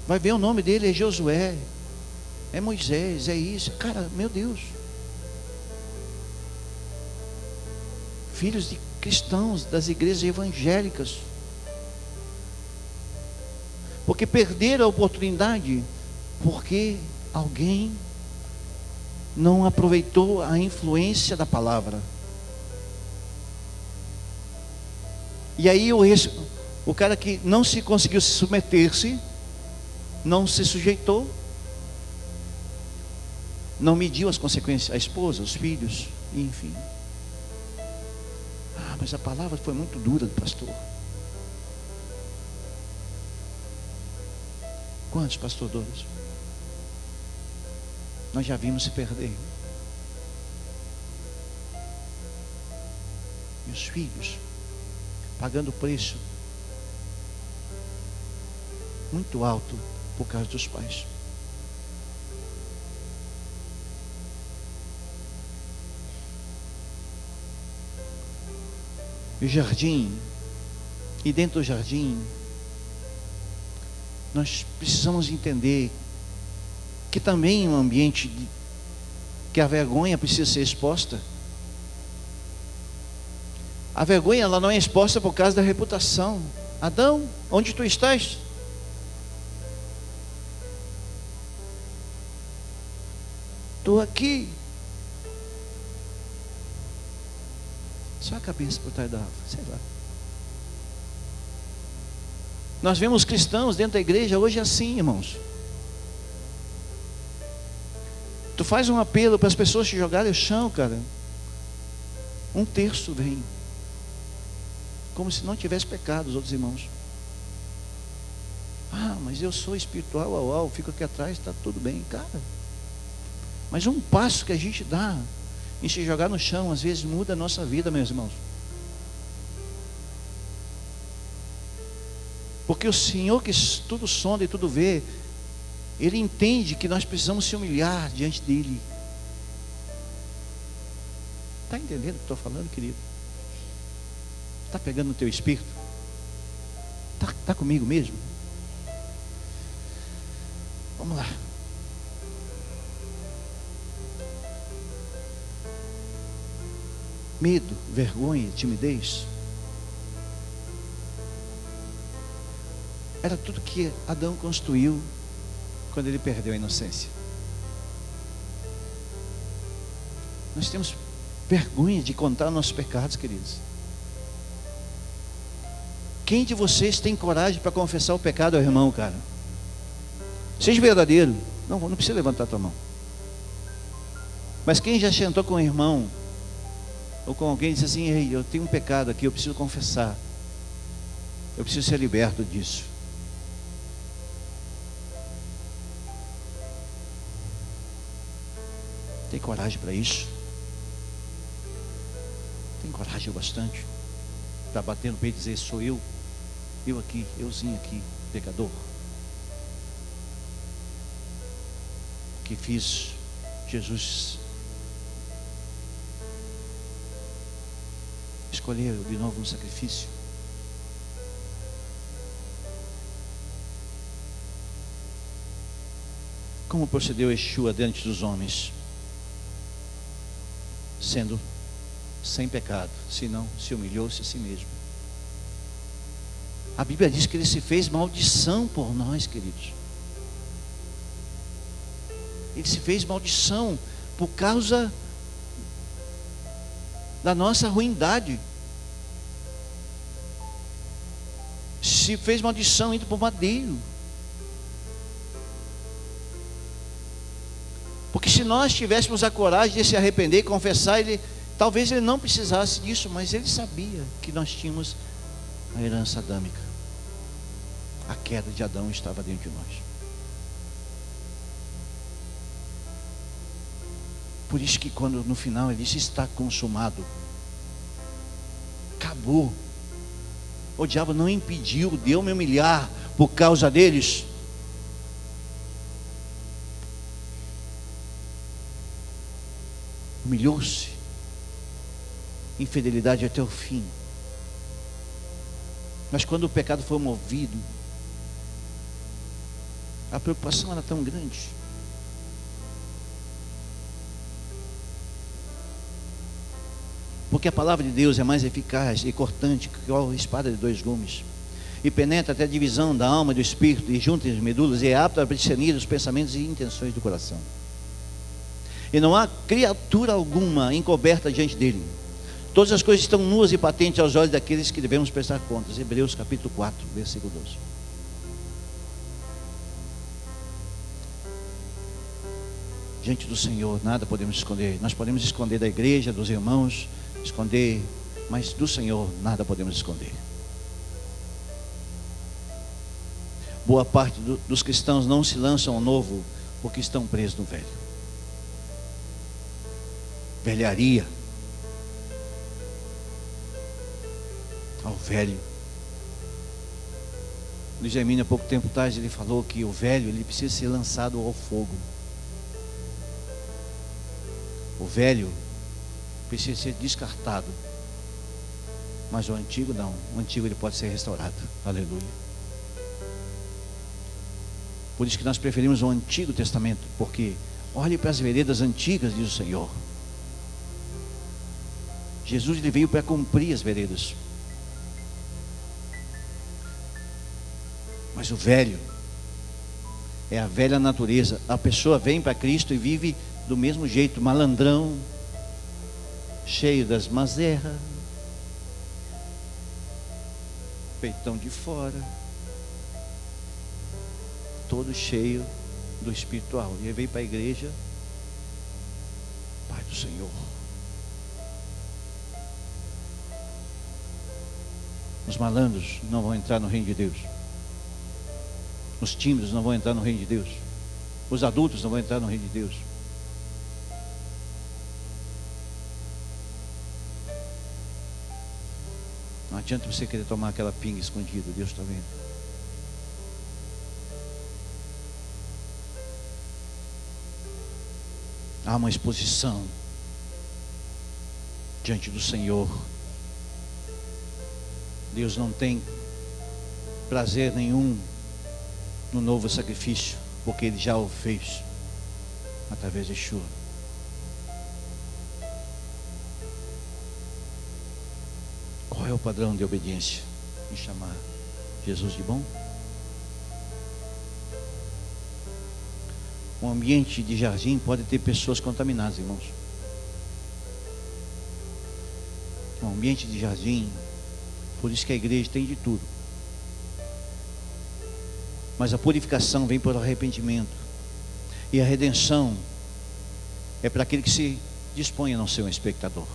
[SPEAKER 2] Vai ver o nome dele, é Josué, é Moisés, é isso. Cara, meu Deus. Filhos de cristãos das igrejas evangélicas, porque perderam a oportunidade, porque alguém não aproveitou a influência da palavra. E aí o cara que não se conseguiu se submeter-se, não se sujeitou, não mediu as consequências, a esposa, os filhos, enfim. Ah, mas a palavra foi muito dura do pastor. Quantos, pastor Douglas? Nós já vimos se perder. E os filhos pagando o preço muito alto por causa dos pais. E o jardim, e dentro do jardim, nós precisamos entender que também é um ambiente que a vergonha precisa ser exposta. A vergonha, ela não é exposta por causa da reputação. Adão, onde tu estás? Estou aqui. Só a cabeça por trás da árvore, sei lá. Nós vemos cristãos dentro da igreja hoje assim, irmãos. Tu faz um apelo para as pessoas te jogarem no chão, cara. 1/3 vem. Como se não tivesse pecado os outros irmãos. Ah, mas eu sou espiritual, fico aqui atrás, está tudo bem, cara. Mas um passo que a gente dá em se jogar no chão, às vezes muda a nossa vida, meus irmãos. Porque o Senhor, que tudo sonda e tudo vê, Ele entende que nós precisamos se humilhar diante dEle. Está entendendo o que estou falando, querido? Está pegando no teu espírito? Está comigo mesmo? Vamos lá. Medo, vergonha, timidez. Era tudo que Adão construiu quando ele perdeu a inocência. Nós temos vergonha de contar nossos pecados, queridos. Quem de vocês tem coragem para confessar o pecado ao irmão, cara? Seja verdadeiro. Não precisa levantar a tua mão. Mas quem já sentou com um irmão ou com alguém e disse assim: ei, eu tenho um pecado aqui, eu preciso confessar, eu preciso ser liberto disso. Tem coragem para isso? Tem coragem bastante para bater no peito e dizer: sou eu aqui, euzinho aqui, pecador, que fiz Jesus escolher de novo um sacrifício. Como procedeu Yeshua diante dos homens? Sendo sem pecado, senão se humilhou-se a si mesmo. A Bíblia diz que Ele se fez maldição por nós, queridos. Ele se fez maldição por causa da nossa ruindade. Se fez maldição indo para o madeiro. Porque se nós tivéssemos a coragem de se arrepender e confessar, talvez Ele não precisasse disso, mas Ele sabia que nós tínhamos a herança adâmica. A queda de Adão estava dentro de nós. Por isso que quando no final Ele disse: está consumado, acabou. O diabo não impediu de eu me humilhar por causa deles. humilhou-se, infidelidade até o fim. Mas quando o pecado foi movido, a preocupação era tão grande. Porque a palavra de Deus é mais eficaz e cortante que a espada de dois gumes, e penetra até a divisão da alma e do espírito, e junta as medulas, e é apta a discernir os pensamentos e intenções do coração. E não há criatura alguma encoberta diante dele. Todas as coisas estão nuas e patentes aos olhos daqueles que devemos prestar contas. Hebreus capítulo 4, versículo 12. Diante do Senhor nada podemos esconder. Nós podemos esconder da igreja, dos irmãos, esconder, mas do Senhor nada podemos esconder. Boa parte dos cristãos não se lançam ao novo porque estão presos no velho. Velharia ao velho. Luiz Hermínio, há pouco tempo atrás, ele falou que o velho, ele precisa ser lançado ao fogo. O velho precisa ser descartado, mas o antigo não. O antigo ele pode ser restaurado. Aleluia. Por isso que nós preferimos o Antigo Testamento, porque olhe para as veredas antigas, diz o Senhor. Jesus ele veio para cumprir as veredas. Mas o velho é a velha natureza. A pessoa vem para Cristo e vive do mesmo jeito, malandrão, cheio das mazerras, peitão de fora, todo cheio do espiritual. E ele veio para a igreja, Pai do Senhor. Os malandros não vão entrar no reino de Deus. Os tímidos não vão entrar no reino de Deus. Os adultos não vão entrar no reino de Deus. Não adianta você querer tomar aquela pinga escondida. Deus está vendo. Há uma exposição diante do Senhor. Deus não tem prazer nenhum no novo sacrifício, porque Ele já o fez através de Yeshua. Qual é o padrão de obediência em chamar Jesus de bom? Um ambiente de jardim pode ter pessoas contaminadas, irmãos. Um ambiente de jardim, por isso que a igreja tem de tudo. Mas a purificação vem por arrependimento. E a redenção é para aquele que se dispõe a não ser um espectador,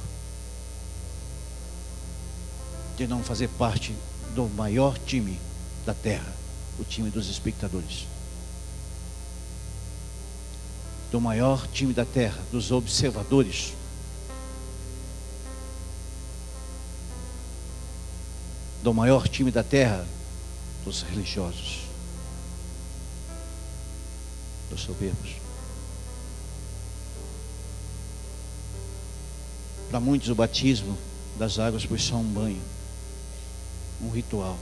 [SPEAKER 2] de não fazer parte do maior time da terra, o time dos espectadores, do maior time da terra, dos observadores, do maior time da terra, dos religiosos, dos soberbos. Para muitos o batismo das águas foi só um banho, um ritual.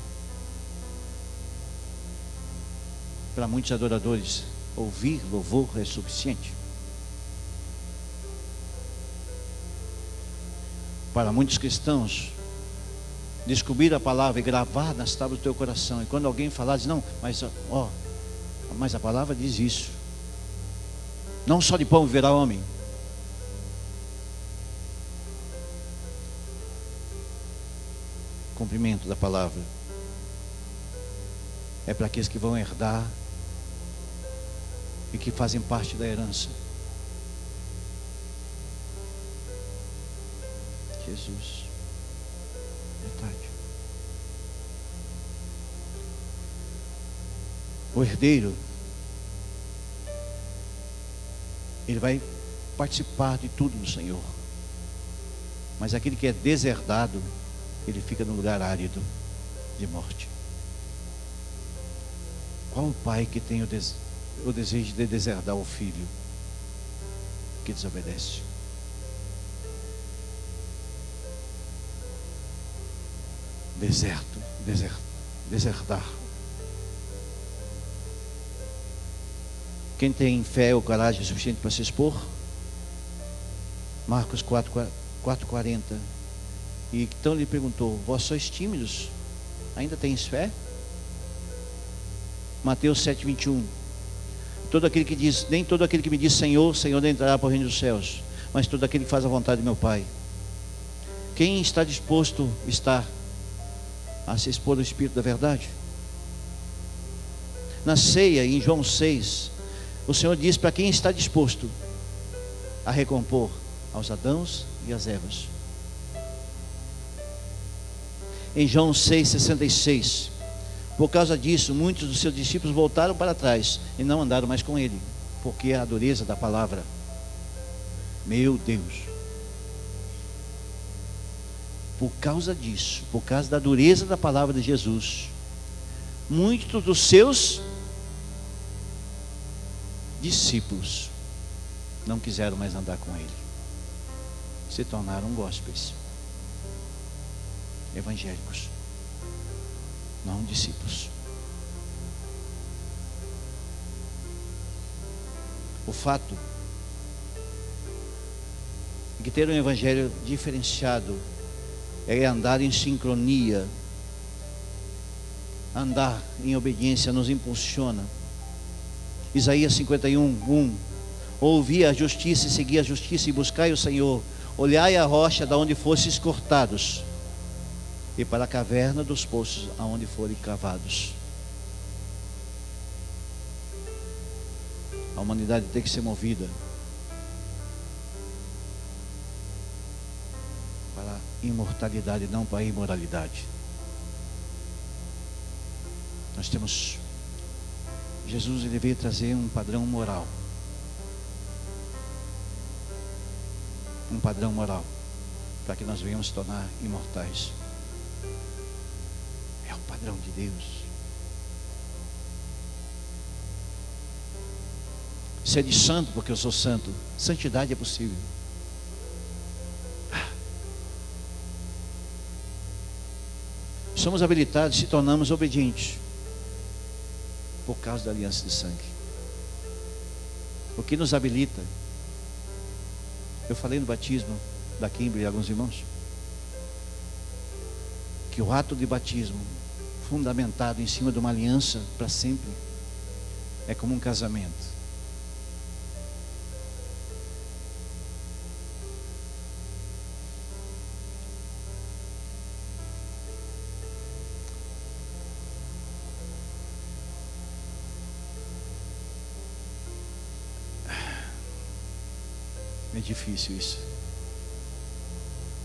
[SPEAKER 2] Para muitos adoradores, ouvir louvor é suficiente. Para muitos cristãos, descobrir a palavra e gravar nas tábuas do teu coração. E quando alguém falar, diz: não, mas a palavra diz isso. Não só de pão viverá homem. Cumprimento da palavra é para aqueles que vão herdar e que fazem parte da herança. Jesus, verdade. O herdeiro, ele vai participar de tudo do Senhor. Mas aquele que é deserdado, ele fica no lugar árido de morte. Qual o pai que tem o desejo de deserdar o filho que desobedece? desertar. Quem tem fé ou coragem suficiente para se expor? Marcos 4:40. E então ele perguntou: vós sois tímidos? Ainda tens fé? Mateus 7:21. Todo aquele que diz, nem todo aquele que me diz Senhor, Senhor entrará para o reino dos céus, mas todo aquele que faz a vontade do meu Pai. Quem está disposto a se expor ao Espírito da verdade? Na ceia, em João 6, o Senhor diz para quem está disposto a recompor: aos Adãos e às Evas. Em João 6,66, por causa disso, muitos dos seus discípulos voltaram para trás e não andaram mais com ele, porque a dureza da palavra. Meu Deus! Por causa disso, por causa da dureza da palavra de Jesus, muitos dos seus discípulos não quiseram mais andar com ele, se tornaram gospels, evangélicos, não discípulos. O fato é que ter um evangelho diferenciado é andar em sincronia, andar em obediência nos impulsiona. Isaías 51:1. Ouvi a justiça e segui a justiça, e buscai o Senhor, olhai a rocha da onde fostes cortados, e para a caverna dos poços aonde forem cavados. A humanidade tem que ser movida para a imortalidade, não para a imoralidade. Nós temos, Jesus, ele veio trazer um padrão moral. Um padrão moral para que nós venhamos se tornar imortais. É o padrão de Deus. Ser de santo porque eu sou santo. Santidade é possível. Somos habilitados, se tornamos obedientes por causa da aliança de sangue. O que nos habilita? Eu falei no batismo da Kimberly e alguns irmãos que o ato de batismo, fundamentado em cima de uma aliança para sempre, é como um casamento. É difícil isso.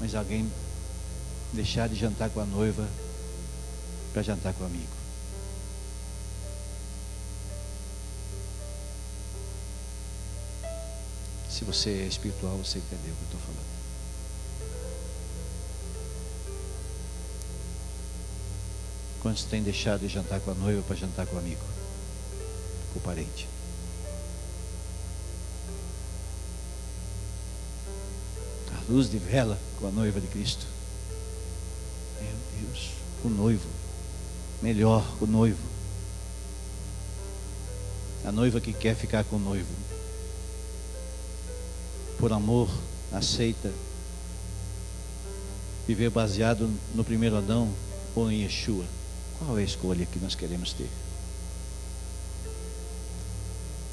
[SPEAKER 2] Mas alguém deixar de jantar com a noiva para jantar com o amigo. Se você é espiritual, você entendeu o que eu estou falando. Quantos têm deixado de jantar com a noiva para jantar com o amigo, com o parente? Luz de vela com a noiva de Cristo. Meu Deus, o noivo, melhor o noivo, a noiva que quer ficar com o noivo, por amor, aceita viver baseado no primeiro Adão ou em Yeshua. Qual é a escolha que nós queremos ter?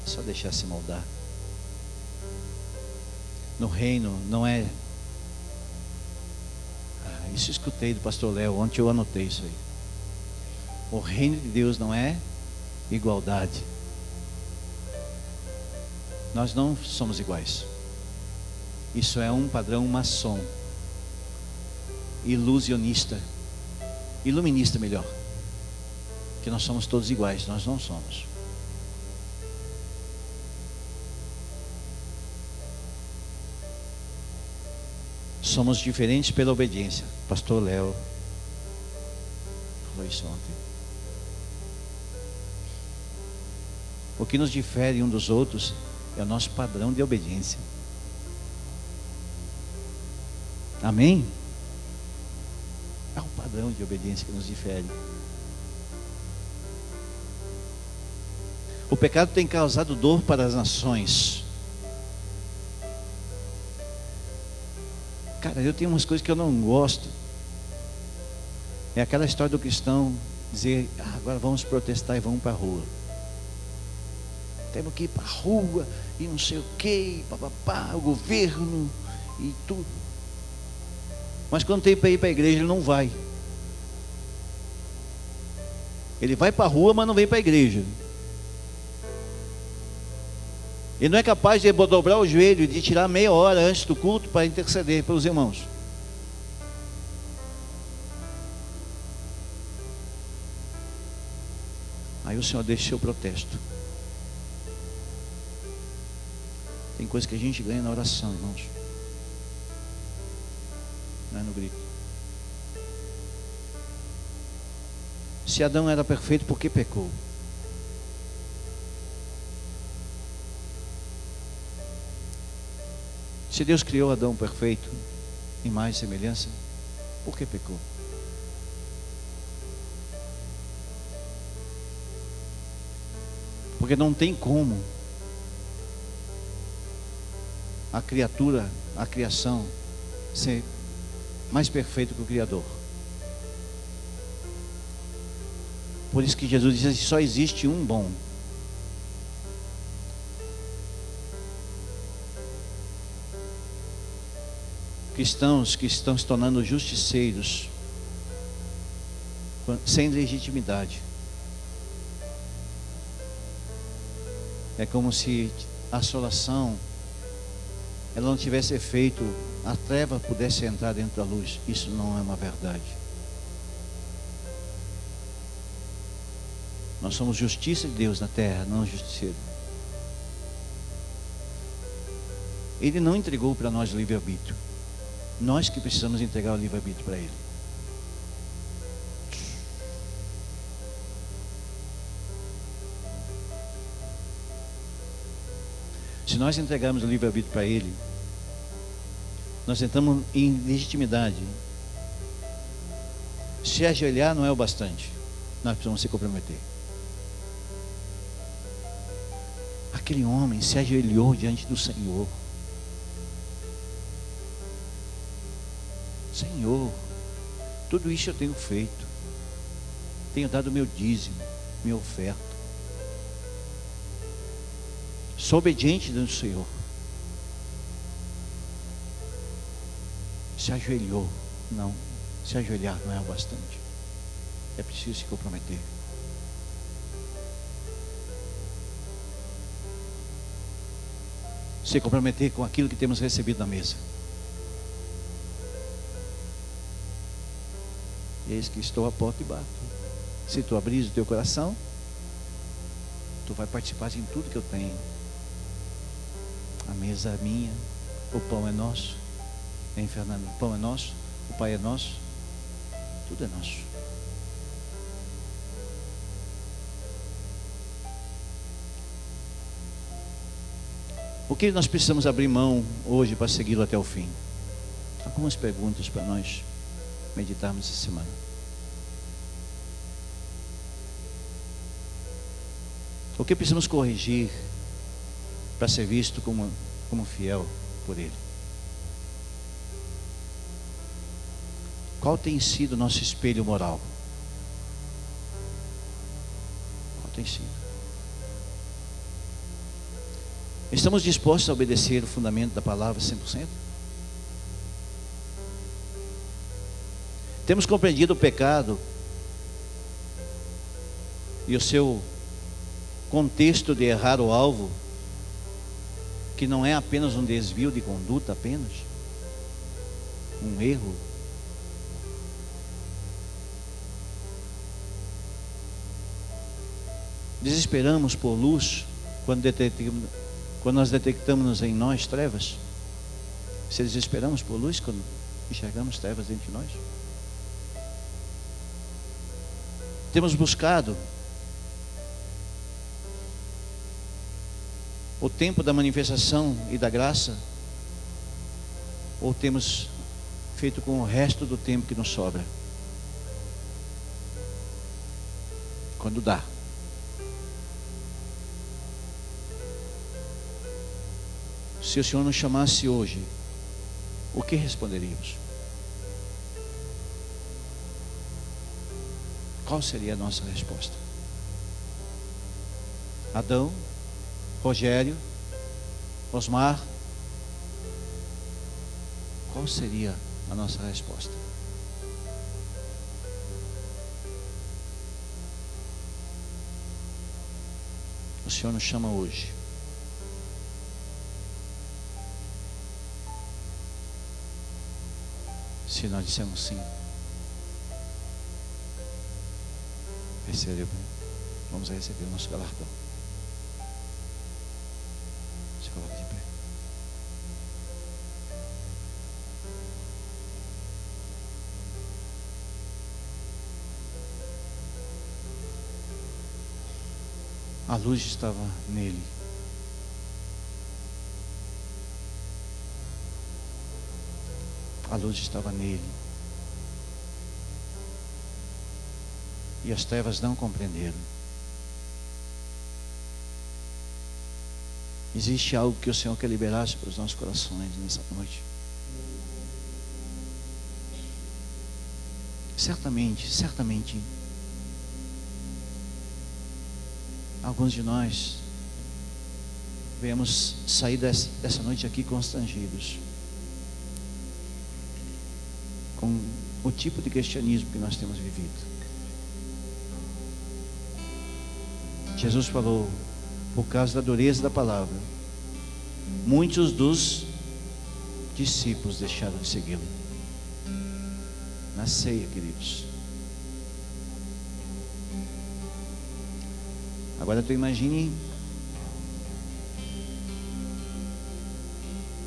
[SPEAKER 2] Só deixar se moldar. No reino não é. Isso eu escutei do pastor Léo, ontem eu anotei isso aí. O reino de Deus não é igualdade. Nós não somos iguais. Isso é um padrão maçom, ilusionista, iluminista melhor, que nós somos todos iguais. Nós não somos. Somos diferentes pela obediência. Pastor Léo falou isso ontem. O que nos difere um dos outros é o nosso padrão de obediência. Amém? É um padrão de obediência que nos difere. O pecado tem causado dor para as nações. Cara, eu tenho umas coisas que eu não gosto. É aquela história do cristão dizer, agora vamos protestar e vamos para a rua. Temos que ir para a rua e não sei o que, papapá, o governo e tudo. Mas quando tem para ir para a igreja, ele não vai. Ele vai para a rua, mas não vem para a igreja. Ele não é capaz de dobrar o joelho e de tirar meia hora antes do culto para interceder pelos irmãos. Aí o Senhor deixa seu protesto. Tem coisa que a gente ganha na oração, irmãos. Não é no grito. Se Adão era perfeito, por que pecou? Se Deus criou Adão perfeito, em mais semelhança, por que pecou? Porque não tem como a criatura, a criação, ser mais perfeito que o Criador. Por isso que Jesus diz que só existe um bom. Cristãos que estão se tornando justiceiros, sem legitimidade. É como se a assolação ela não tivesse efeito, a treva pudesse entrar dentro da luz. Isso não é uma verdade. Nós somos justiça de Deus na terra, não justiceiro. Ele não entregou para nós o livre-arbítrio. Nós que precisamos entregar o livre-arbítrio para Ele. Se nós entregarmos o livre-arbítrio para Ele, nós entramos em legitimidade. Se ajoelhar não é o bastante, nós precisamos se comprometer. Aquele homem se ajoelhou diante do Senhor. Senhor, tudo isso eu tenho feito. Tenho dado meu dízimo, minha oferta. Sou obediente diante do Senhor. Se ajoelhou. Não, se ajoelhar não é o bastante. É preciso se comprometer. Se comprometer com aquilo que temos recebido na mesa. Eis que estou à porta e bato. Se tu abris o teu coração, tu vai participar de tudo que eu tenho. A mesa é minha, o pão é nosso. Hein, Fernando? O pão é nosso, o Pai é nosso, tudo é nosso. O que nós precisamos abrir mão hoje para segui-lo até o fim? Algumas perguntas para nós meditarmos essa semana. O que precisamos corrigir para ser visto como fiel por Ele? Qual tem sido o nosso espelho moral? Qual tem sido? Estamos dispostos a obedecer o fundamento da palavra 100%? Temos compreendido o pecado e o seu contexto de errar o alvo, que não é apenas um desvio de conduta, apenas um erro. Desesperamos por luz quando nós detectamos em nós trevas. Se desesperamos por luz quando enxergamos trevas dentro de nós. Temos buscado o tempo da manifestação e da graça, ou temos feito com o resto do tempo que nos sobra? quando dá. Se o Senhor nos chamasse hoje, o que responderíamos? Qual seria a nossa resposta? Adão, Rogério, Osmar, qual seria a nossa resposta? O Senhor nos chama hoje. Se nós dissermos sim, vamos receber o nosso galardão. Se coloca de pé. A luz estava nele. A luz estava nele. E as trevas não compreenderam. Existe algo que o Senhor quer liberar sobre os nossos corações nessa noite. Certamente, alguns de nós viemos sair dessa noite aqui constrangidos com o tipo de cristianismo que nós temos vivido. Jesus falou, por causa da dureza da palavra, muitos dos discípulos deixaram de segui-lo. Na ceia, queridos. Agora tu imagine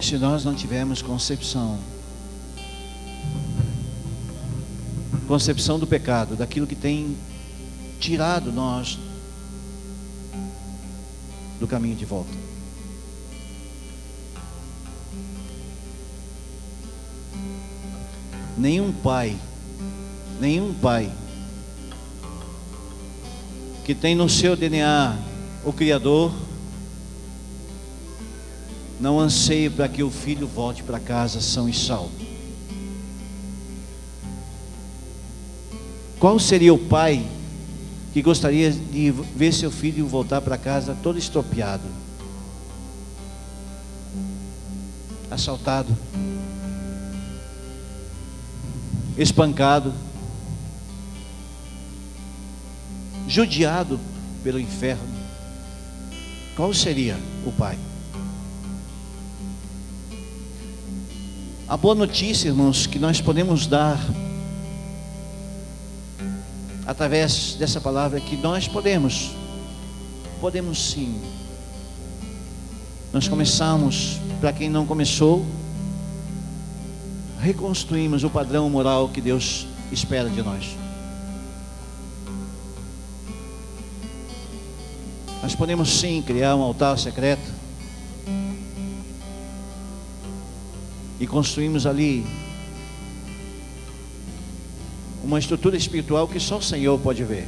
[SPEAKER 2] se nós não tivermos concepção do pecado, daquilo que tem tirado nós do caminho de volta. Nenhum pai que tem no seu DNA o Criador não anseia para que o filho volte para casa são e salvo. Qual seria o pai que gostaria de ver seu filho voltar para casa todo estropiado, assaltado, espancado, judiado pelo inferno? Qual seria o pai? A boa notícia, irmãos, que nós podemos dar através dessa palavra é que nós podemos sim. Nós começamos, para quem não começou, reconstruímos o padrão moral que Deus espera de nós. Nós podemos sim criar um altar secreto e construímos ali uma estrutura espiritual que só o Senhor pode ver.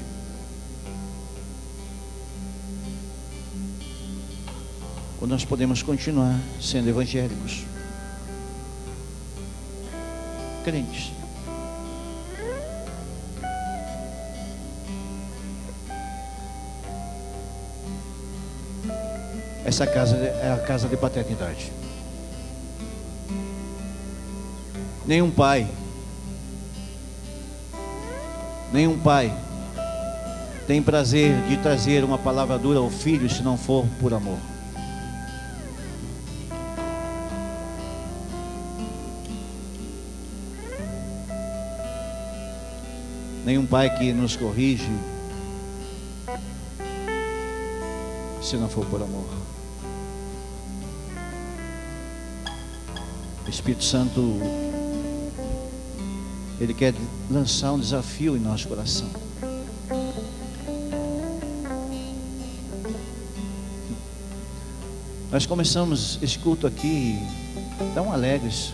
[SPEAKER 2] Ou nós podemos continuar sendo evangélicos, crentes. Essa casa é a casa de paternidade. Nenhum pai tem prazer de trazer uma palavra dura ao filho se não for por amor. Nenhum pai que nos corrige se não for por amor. O Espírito Santo, Ele quer lançar um desafio em nosso coração. Nós começamos esse culto aqui tão alegres.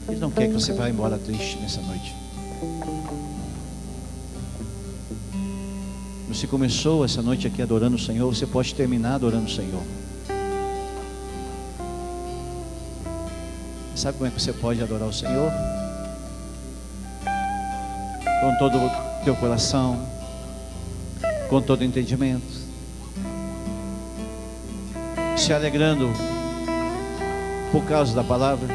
[SPEAKER 2] Ele não quer que você vá embora triste nessa noite. Você começou essa noite aqui adorando o Senhor, você pode terminar adorando o Senhor. Sabe como é que você pode adorar o Senhor? Com todo o teu coração, com todo o entendimento, se alegrando por causa da palavra,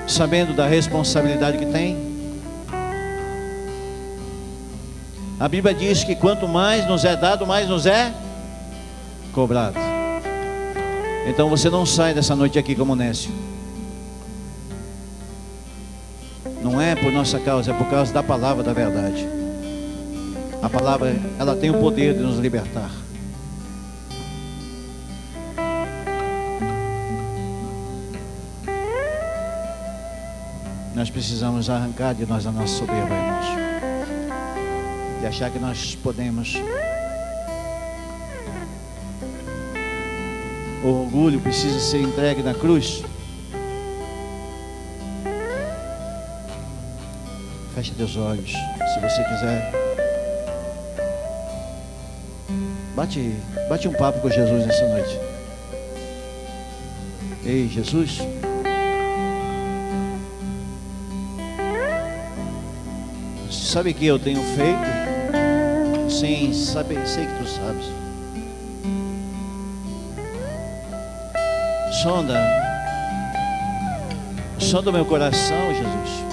[SPEAKER 2] sabendo da responsabilidade que tem. A Bíblia diz que quanto mais nos é dado, mais nos é cobrado. Então você não sai dessa noite aqui como nécio. Não é por nossa causa, é por causa da palavra da verdade. A palavra, ela tem o poder de nos libertar. Nós precisamos arrancar de nós a nossa soberba, irmãos. De achar que nós podemos. O orgulho precisa ser entregue na cruz. Feche teus olhos, se você quiser. Bate um papo com Jesus nessa noite. Ei, Jesus. Sabe o que eu tenho feito? Sim, sei que tu sabes. Sonda o meu coração, Jesus.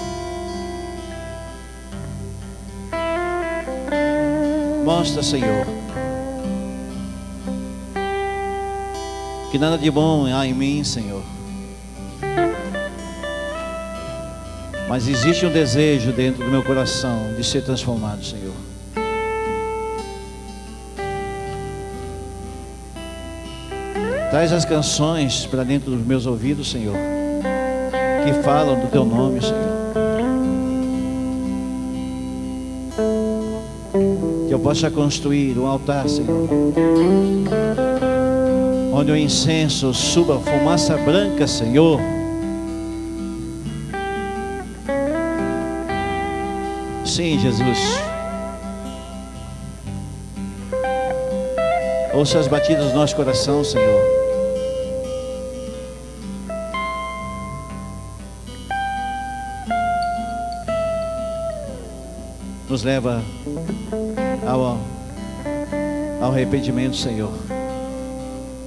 [SPEAKER 2] Mostra, Senhor, que nada de bom há em mim, Senhor. Mas existe um desejo dentro do meu coração de ser transformado, Senhor. Traz as canções para dentro dos meus ouvidos, Senhor, que falam do Teu nome, Senhor. Que eu possa construir um altar, Senhor, onde o incenso suba fumaça branca, Senhor. Sim, Jesus. Ouça as batidas do nosso coração, Senhor. Nos leva ao arrependimento, Senhor,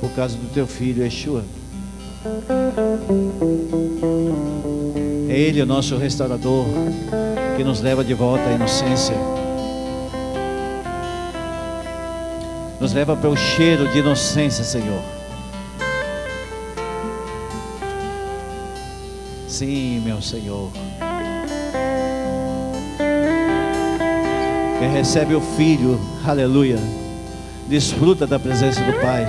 [SPEAKER 2] por causa do Teu Filho, Yeshua. É Ele o nosso restaurador, que nos leva de volta à inocência. Nos leva para o cheiro de inocência, Senhor. Sim, meu Senhor. Quem recebe o Filho, aleluia, desfruta da presença do Pai.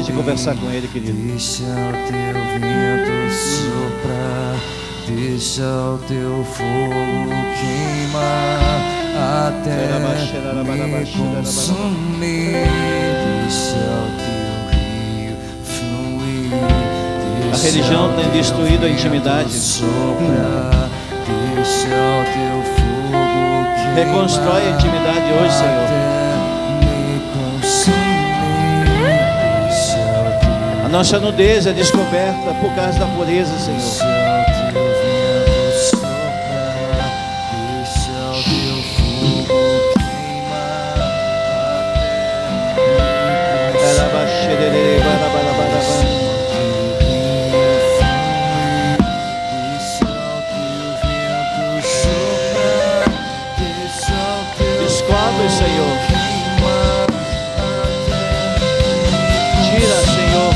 [SPEAKER 2] De conversar com Ele, querido.
[SPEAKER 1] Deixa o Teu vento soprar, deixa o Teu fogo queimar até me consumir. Deixa o Teu rio fluir.
[SPEAKER 2] A religião tem destruído a intimidade.
[SPEAKER 1] Soprar, deixa o Teu fogo queimar.
[SPEAKER 2] Reconstrói a intimidade hoje, Senhor. Nossa nudez é descoberta por causa da pureza, Senhor. Descobre, Senhor. Tira, Senhor.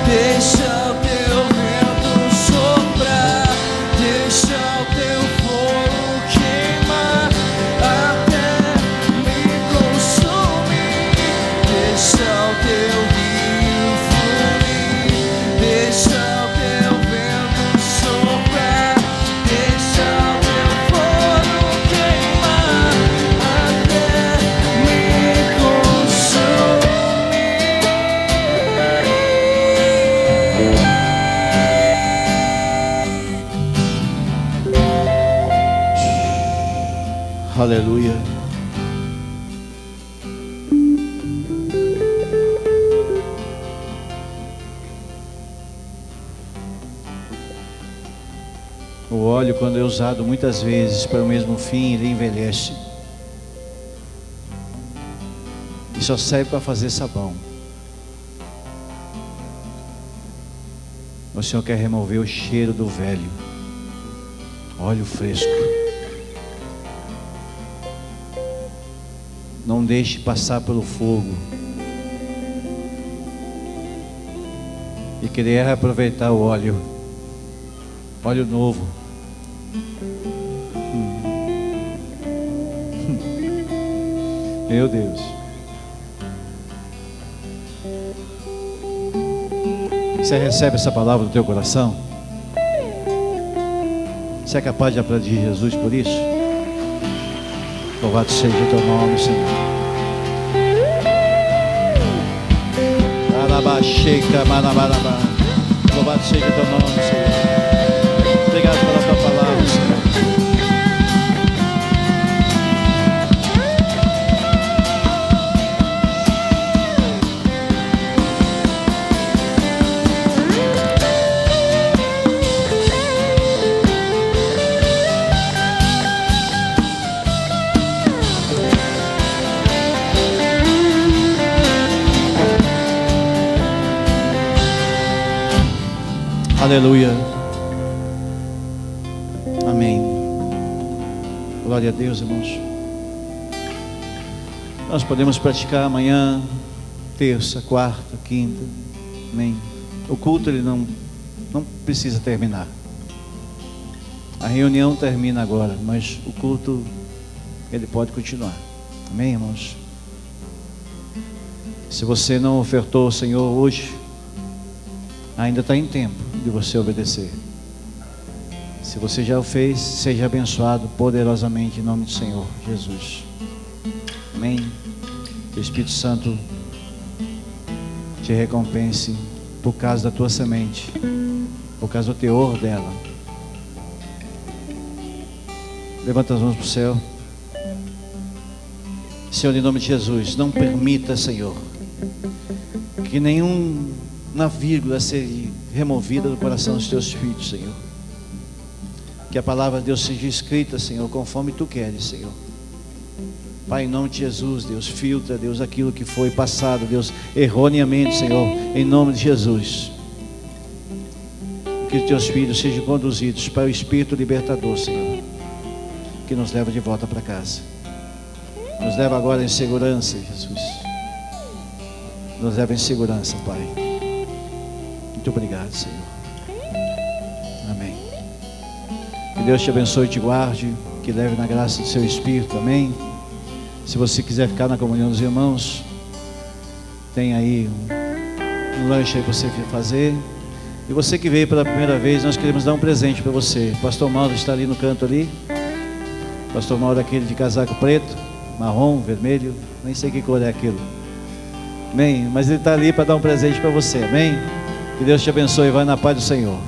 [SPEAKER 1] Deixa o teu vento soprar, deixa o teu fogo queimar até me consumir. Deixa o teu rio fluir, deixa o teu vento soprar, deixa o teu fogo queimar até me consumir.
[SPEAKER 2] Aleluia. O óleo, quando é usado muitas vezes para o mesmo fim, ele envelhece. E só serve para fazer sabão. O Senhor quer remover o cheiro do velho. Óleo fresco. Não deixe passar pelo fogo e querer aproveitar o óleo. Óleo novo. Meu Deus. Você recebe essa palavra no teu coração? Você é capaz de aplaudir Jesus por isso? Louvado seja o teu nome, Senhor. Arabaxeca, marabarabá. Louvado seja o teu nome, Senhor. Obrigado pela tua palavra, Senhor. Aleluia. Amém. Glória a Deus, irmãos. Nós podemos praticar amanhã, terça, quarta, quinta. Amém. O culto ele não precisa terminar. A reunião termina agora, mas o culto ele pode continuar. Amém, irmãos. Se você não ofertou ao Senhor hoje, ainda está em tempo de você obedecer. Se você já o fez, seja abençoado poderosamente em nome do Senhor Jesus. Amém. Que o Espírito Santo te recompense por causa da tua semente, por causa do teor dela. Levanta as mãos para o céu. Senhor, em nome de Jesus, não permita, Senhor, que nenhuma vírgula seja removida do coração dos teus filhos, Senhor. Que a palavra de Deus seja escrita, Senhor, conforme tu queres, Senhor. Pai, em nome de Jesus, Deus, filtra, Deus, aquilo que foi passado, Deus, erroneamente, Senhor, em nome de Jesus. Que os teus filhos sejam conduzidos para o Espírito libertador, Senhor, que nos leva de volta para casa. Nos leva agora em segurança, Jesus. Nos leva em segurança, Pai. Muito obrigado, Senhor. Amém. Que Deus te abençoe e te guarde, que leve na graça do seu Espírito. Amém. Se você quiser ficar na comunhão dos irmãos, tem aí um lanche aí para você fazer. E você que veio pela primeira vez, nós queremos dar um presente para você. O pastor Mauro está ali no canto ali. O pastor Mauro é aquele de casaco preto, marrom, vermelho, nem sei que cor é aquilo. Amém. Mas ele está ali para dar um presente para você. Amém. Que Deus te abençoe e vai na paz do Senhor.